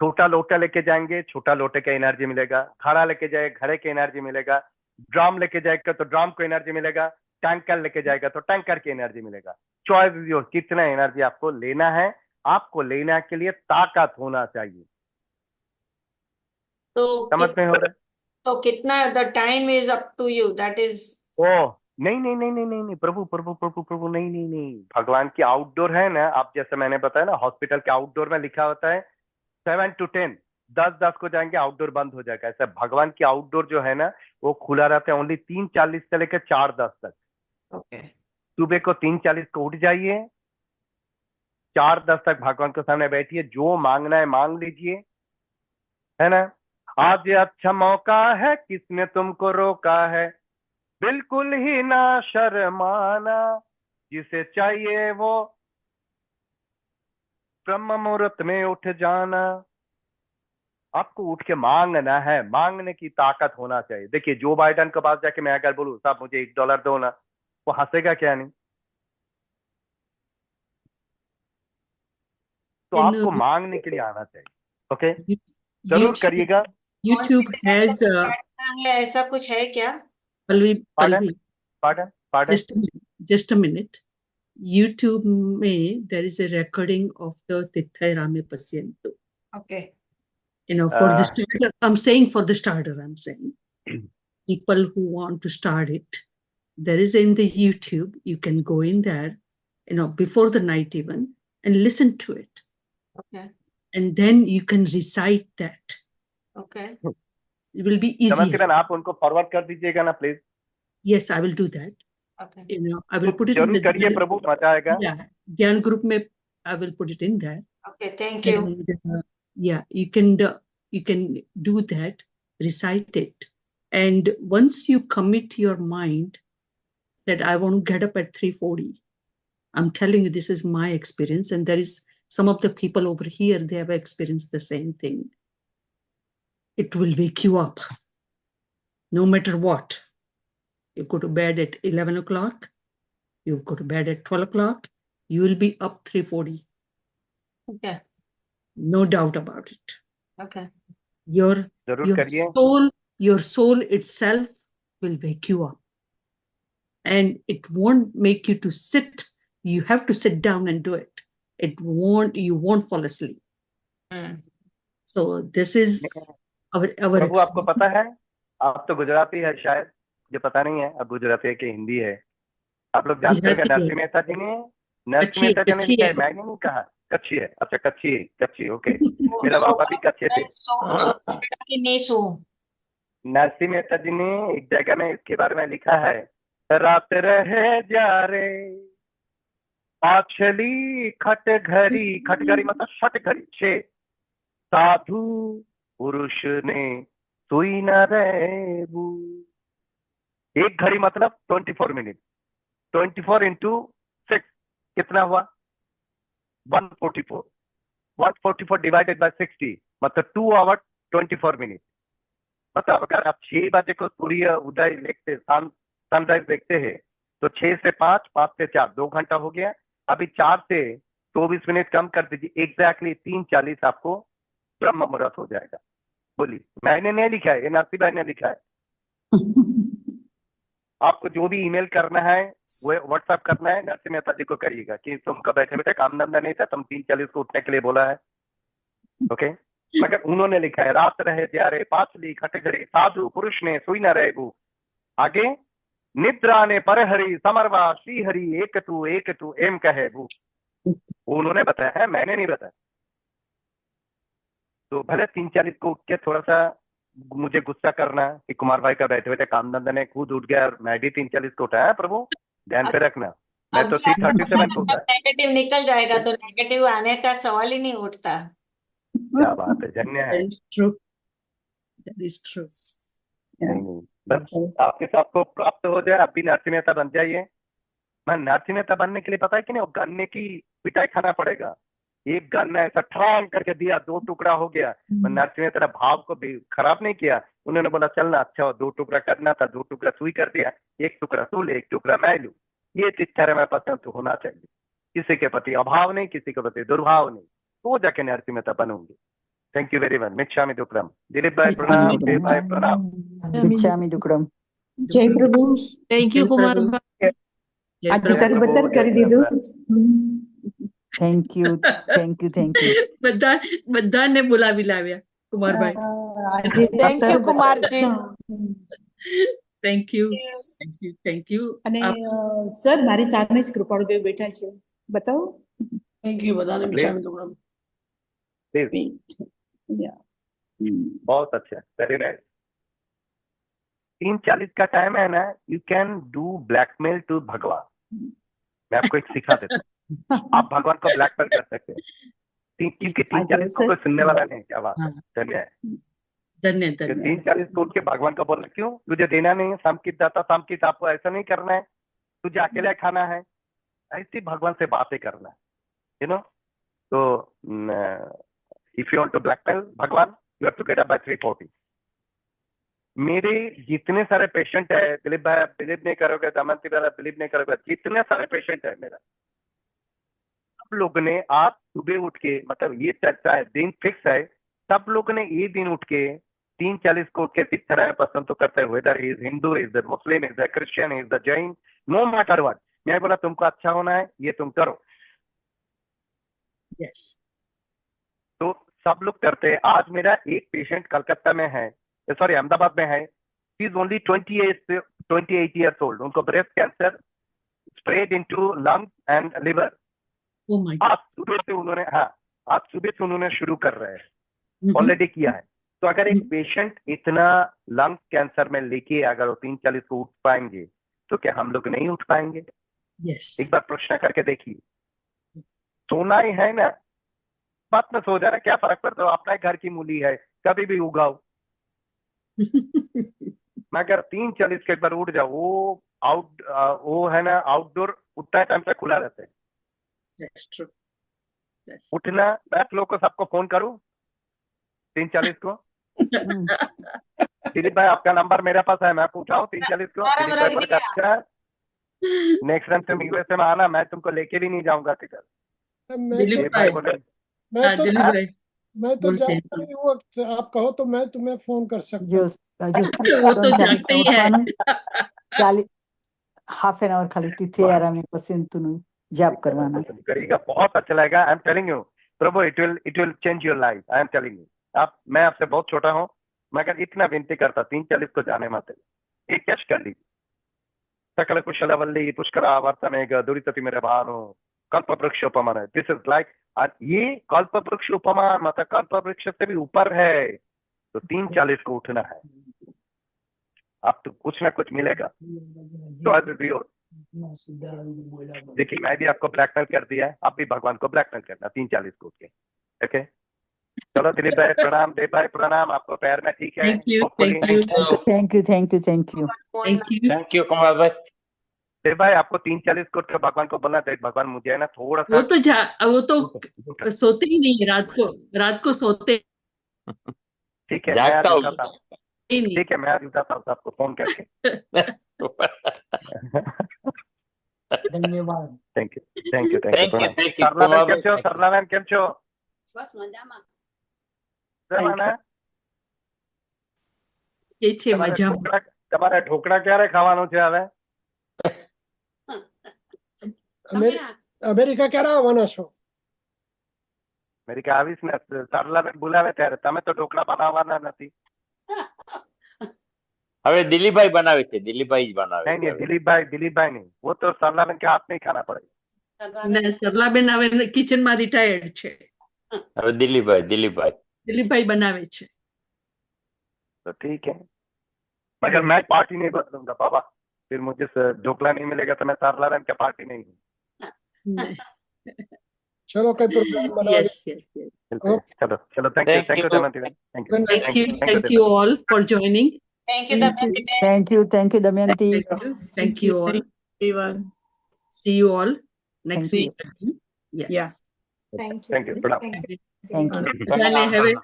छोटा लोटा लेके जाएंगे, छोटा लोटे का एनर्जी मिलेगा, घड़ा लेके जाए घड़े की एनर्जी मिलेगा, ड्रम लेके जाएगा तो ड्रम को एनर्जी मिलेगा, टैंकर लेके जाएगा तो टैंकर की एनर्जी मिलेगा। चॉइस इज योर, कितना एनर्जी आपको लेना है। आपको लेने के लिए ताकत होना चाहिए। तो समझ में हो रहा है? तो कितना the time is up to you, that is oh नहीं नहीं नहीं नहीं नहीं नहीं, प्रभु प्रभु प्रभु प्रभु, नहीं नहीं नहीं, भगवान की आउटडोर है ना, आप जैसे मैंने बताया ना, हॉस्पिटल के आउटडोर में लिखा होता है 7 to 10, 10 को जाएंगे आउटडोर बंद हो जाएगा। ऐसा भगवान की आउटडोर जो है ना वो खुला रहता है ओनली 3:40 से लेकर 4:10 तक। ओके सुबह को 3:40 को उठ जाइए, 4:10 तक भगवान के सामने बैठिए, जो मांगना है मांग लीजिए, है ना। आज अच्छा मौका है, किसने तुमको रोका है, बिल्कुल ही ना शर्माना, जिसे चाहिए वो ब्रह्म मुहूर्त में उठ जाना। आपको उठ के मांगना है, मांगने की ताकत होना चाहिए। देखिए जो बाइडेन के पास जाके मैं अगर बोलूं साहब मुझे $1 दो ना, वो हंसेगा क्या नहीं। तो आपको मांगने के लिए आना चाहिए। ओके, जरूर करिएगा। YouTube has है, ऐसा कुछ है क्या? Pardon Palvi, pardon pardon just a minute. YouTube में there is a recording of the Tithyairame Pasyantu. Okay You know, for the starter, I'm saying for the starter, I'm saying people who want to start it, There is in the YouTube, you can go in there, before the night even, and listen to it. Okay. And then you can recite that. Okay. It will be Damayanti easier. बहन आप उनको forward कर दीजिएगा ना please. Yes, I will do that. Okay. I will तो put it in जरूर the करिए प्रभु, मजा आएगा। yeah, Gyan group में I will put it in there. Okay, thank you. And, yeah, you can do that, recite it. And once you commit your mind that I want to get up at 3:40, I'm telling you, this is my experience. And there is some of the people over here, they have experienced the same thing. It will wake you up no matter what. You go to bed at 11 o'clock, you go to bed at 12 o'clock, you will be up 3:40. Okay. No doubt about it. Okay. Your जरूर करिए। your soul itself will wake you up. And it won't make you to sit. You have to sit down and do it. You won't fall asleep. So this is our प्रभु आपको पता है, आप तो गुजराती है शायद, मुझे पता नहीं है आप गुजराती है कि हिंदी है। आप लोग जानते हैं नरसिंह मेहता जी ने लिखा है, मैंने नहीं कहा, कच्छी है। अच्छा कच्छी ओके। मेरा पापा भी कच्छे थे। नरसिंह मेहता जी ने एक जगह में इसके बारे में लिखा है, रात रहे जा रे पाछली खटघरी मतलब षटघरी 6 साधु पुरुष ने सुई न रेबू। एक घड़ी मतलब 24 मिनट, 24 into 6 कितना हुआ? 144। 144 डिवाइडेड बाय 60 मतलब 2 hours 24 minutes। मतलब अगर आप 6 बजे को सूर्य उदय देखते, सनराइज देखते हैं, तो 6 से 5, 5 से 4, 2 घंटा हो गया। अभी 4 से 24 मिनट कम कर दीजिए, एग्जैक्टली 3:40 आपको ब्रह्म मुहूर्त हो जाएगा। बोलिए, मैंने नहीं लिखा है, ये नरसिंह भाई ने लिखा है। आपको जो भी ईमेल करना है वो व्हाट्सएप करना है, नरसिंह मेहता जी को करिएगा कि तुमको बैठे बैठे काम धंधा नहीं था, तुम 3:40 को उठने के लिए बोला है। ओके, मगर उन्होंने लिखा है रात रहे जारे पाछली खटघरी साधु पुरुष ने सुई न रहेगु। आगे निद्रा ने परहरी समरवा श्रीहरि एक तू एम कहे वो उन्होंने बताया है, मैंने नहीं बताया। तो भले 3:40 को उठ के थोड़ा सा मुझे गुस्सा करना कि कुमार भाई का बैठे बैठे काम धंधा ने खुद उठ गया और मैं भी 3:40 को उठा है। प्रभु ध्यान पे रखना, मैं तो 3:37 को उठा। नेगेटिव निकल जाएगा तो नेगेटिव आने का सवाल ही नहीं उठता। क्या बात है, धन्य है। That is true. नहीं, बस आपके साथ को प्राप्त हो जाए, आप भी नरसिंह मेहता बन जाइए। मैं नरसिंह मेहता बनने के लिए पता है कि नहीं, वो गन्ने की पिटाई खाना पड़ेगा। एक गन्ना ऐसा ठरांग करके दिया, 2 टुकड़ा हो गया। मैं नरसिंह मेहता भाव को भी खराब नहीं किया। उन्होंने बोला चलना, अच्छा 2 टुकड़ा करना था, 2 टुकड़ा सुई कर दिया, 1 टुकड़ा तू ले, 1 टुकड़ा मैं लूं। ये तरह में पसंद तो होना चाहिए, किसी के प्रति अभाव नहीं, किसी के प्रति दुर्भाव नहीं, तो जाके नरसिंह मेहता बनूंगी। Thank you very much. मिच्छामि दुक्कडम। दिलीप भाई प्रणाम, देव भाई प्रणाम। मिच्छामि दुक्कडम। जय प्रभु। थैंक यू कुमार भाई। आज तरबतर કરી દીધું। थैंक यू બધાને બોલાવી લાવ્યા Kumarbhai. Thank you Kumarji. Thank you. અને સર મારી સામે જ કૃપાળુદેવ બેઠા છે, બતાવો। थैंक यू बधाने मिच्छामि दुक्कडम। बहुत अच्छा, वेरी नाइस। 3:40 का टाइम है ना, you can do blackmail to Bhagwan. मैं आपको एक सिखा देता हूँ, आप भगवान को ब्लैकमेल कर सकते हैं, क्योंकि 3:40 को कोई सुनने वाला नहीं। क्या बात है, धन्य। 3:40 को उठ के भगवान को बोला, क्यों तुझे देना नहीं है, सामकित दाता सामकित, आपको ऐसा नहीं करना है, तुझे अकेले खाना है, ऐसी भगवान से बातें करना है, यू नो। तो if you want to blackmail Bhagwan, you have to get up by 3:40। मेरे जितने सारे पेशेंट है, दिलीप भाई आप बिलीव नहीं करोगे, दमयंती भाई बिलीव नहीं करोगे, जितने सारे पेशेंट है मेरा, सब लोग ने आज सुबह उठ के, मतलब ये चर्चा है, दिन फिक्स है, सब लोग ने ये दिन उठ के 3:40 को उठ के तीर्थराय पसंद तो करते हैं, whether is Hindu, is the Muslim, is the Christian, is the Jain, no matter what. मैं बोला तुमको अच्छा होना है, ये तुम करो। यस, तो सब लोग करते हैं। आज मेरा एक पेशेंट कलकत्ता में है, सॉरी अहमदाबाद में है, she is only 28 28 years old, उनको breast cancer spread into lungs and liver. Oh my God. आज सुबह से उन्होंने शुरू कर रहे हैं, ऑलरेडी किया है। तो अगर एक पेशेंट इतना लंग्स कैंसर में लेके अगर वो 3:40 को उठ पाएंगे, तो क्या हम लोग नहीं उठ पाएंगे? Yes. एक बार प्रश्न करके देखिए। सोना ही है ना, बात में सो जाना, क्या फर्क पड़ता है? अपना घर की मूली है, कभी भी उगाओ। मगर 3:40 के एक बार उठ जाओ, वो है ना, आउटडोर उतना टाइम तक खुला रहता है। That's true. That's उठना, मैं आप लोग को सबको फोन करूं 3:40 को। दिलीप भाई आपका नंबर मेरे पास है, मैं पूछाऊं 3:40 को। हमारा दिलीप भाई रख बोले, दिया। अच्छा नेक्स्ट टाइम तुम यूएसए में आना, मैं तुमको लेके भी नहीं जाऊंगा टिकट। मैं दिलीप दिलीप भाई भाई, बोले, मैं तो दिलीप भाई मैं तो बोलते हैं जानता ही हूँ, आप कहो तो मैं तुम्हें फोन कर सकता જો हूँ। રાજસ્થાન वो तो 3:40 जानते ही है। ઉઠવાનું 40 હાફ એન અવર ખાલી તીથે આરામે પછી નું જાપ કરવાના करेगा, बहुत अच्छा लगेगा। I am telling you Prabhu, it will change your life. I am telling you. मैं आपसे बहुत छोटा हूँ, मगर इतना विनती करता 3:40 को जाने मत। एक कैश कर लीजिए। सकल कुशलवल्ली पुष्करावर्तनेग दुरितति मेरे भानु कल्पवृक्ष उपमान। दिस इज लाइक, ये कल्पवृक्ष उपमान मतलब कल्पवृक्ष से भी ऊपर है। तो 3:40 को उठना है, आप तो कुछ ना कुछ मिलेगा। तो आज भी देखिए, मैं भी आपको ब्लैकमेल कर दिया है, आप भी भगवान को ब्लैकमेल करना 3:40 को उठ के। ओके, चलो दिलीप भाई प्रणाम, देव भाई प्रणाम, आपको पैर में ठीक है? Thank you, Hopefully- thank you, thank you thank you. Thank you Kumar भाई। देव भाई आपको 3:40 को उठ के भगवान को बोलना चाहिए, भगवान मुझे है ना थोड़ा सा वो तो सोते ही नहीं, रात को सोते ठीक है, मैं आज जागता हूँ। उठाता हूँ। ही नहीं। ठीक है, मैं आज उठाता हूँ आपको फोन करके। धन्यवाद। Thank you, thank you, thank you Saralaben કેમ છો? સરલાબેન કેમ છો? બસ મજામાં. જમાના? એ છે તમારે મજા. ઢોકળા ક્યારે ખાવાનું છે હવે? અમેરિકા ક્યારે આવવાના છો? અમેરિકા આવીશ ને, સરલાબેન બોલાવે ત્યારે. તમે તો ઢોકળા બનાવવાના નથી. હવે દિલીપભાઈ બનાવે છે, દિલીપભાઈ જ બનાવે नहीं છે नहीं, હવે. दिलीप भाई नहीं, वो तो सरलाबेन के हाथ में ही खाना पड़ेगा। ને સરલાબેન હવે કિચનમાં રિટાયર્ડ છે, હવે દિલીપભાઈ દિલીપભાઈ બનાવે છે. तो ठीक है, मगर मैं पार्टी नहीं बदलूंगा बाबा। फिर मुझे ढोकला नहीं मिलेगा तो मैं सरलाबेन के पार्टी नहीं हूँ। ચલો કઈ પ્રોગ્રામ બનાવો। Yes, yes, yes. चलो चलो, thank Thank you you. Damayanti बहन, thank you, Thank you all for joining. Thank you, Damayanti. Thank you Damayanti Thank you all. everyone. See you all next Thank you. week. Yes. Yeah. Thank you, प्रणाम। Thank you બધાને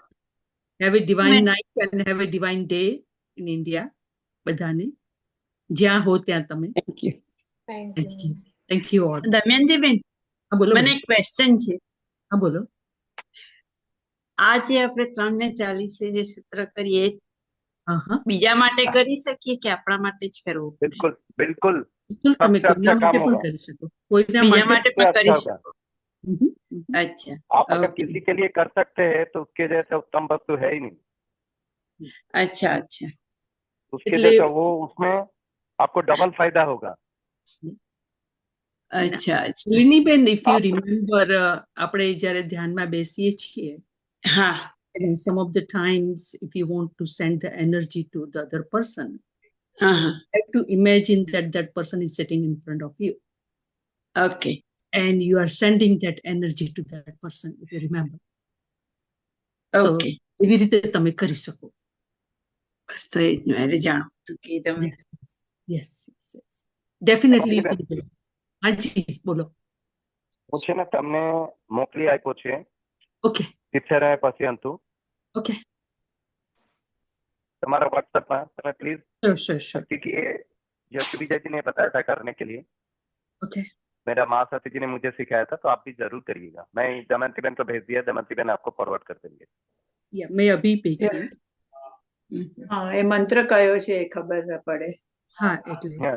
have a divine night and have a divine day in India. બધાને જ્યાં હો ત્યાં તમે. Thank you. Thank you all. Damayanti બેન, હા બોલો. મને એક ક્વેશ્ચન છે. હા બોલો. આ જે આપણે 3:40 જે સૂત્ર કરીએ, હા હા, બીજા માટે કરી શકીએ કે આપણા માટે જ કરવું? बिल्कुल बिल्कुल, બિલકુલ તમે सबसे કોઈના अच्छा काम માટે પણ होगा। કરી શકો, કોઈના બીજા માટે માટે सबसे પણ अच्छा કરી होगा। શકો? Mhm, mhm. અચ્છા, आप अगर ओके। किसी के लिए कर सकते हैं तो उसके जैसे उत्तम वस्तु है ही नहीं। અચ્છા અચ્છા, उसके એટલે- जैसा वो, उसमें आपको डबल फायदा होगा। અચ્છા અચ્છા, લીનીબેન, if you remember, આપણે જ્યારે ધ્યાનમાં બેસીએ છીએ, હા and some of the times if you want to send the energy to the other person, હા હા, you have to imagine that that person is sitting in front of you okay, and you are sending that energy to that person, if you remember. So okay. એવી રીતે તમે કરી શકો. બસ તો એ જ મારે જાણવું હતું કે તમે Yes, yes, yes. Definitely. બરાબર. હાજી બોલો. હું છે ને તમને મોકલી આપ્યો છે Okay, તિથેરા પશ્યંતુ, okay. તમારા WhatsApp में તમે प्लीज, Sure. क्योंकि ये यश विजय जी ने बताया था करने के लिए। Okay. मेरा माँ सती जी ने मुझे सिखाया था, तो आप भी जरूर करिएगा। मैं दमयंती बहन को भेज दिया, दमयंती बहन आपको फॉरवर्ड कर देंगे। Yeah, मैं अभी भेजी. હા, એ મંત્ર કયો છે એ ખબર ન પડે. हाँ, એટલે. हाँ,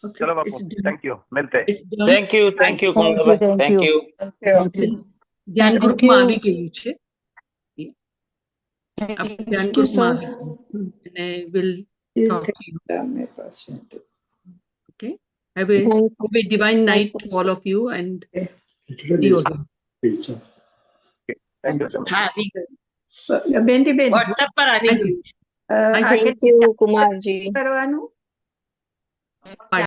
Okay. चलो बापू, It's done. थैंक यू, मिलते हैं। It's done. Thank you Thank you, Kumar thank thank you. You. ધ્યાન Thank ગ્રુપમાં you. આવી ગયું છે. આપણે ધ્યાન Thank you, ગ્રુપમાં sir. આવી ગયું. અને we'll talk to you. Okay. Have a divine night to all of you, and see you again. Thank you so much हाँ अभी બેન व्हाट्सएप पर अभी Thank you. આગે થેન્ક યુ કુમારજી કરવાનું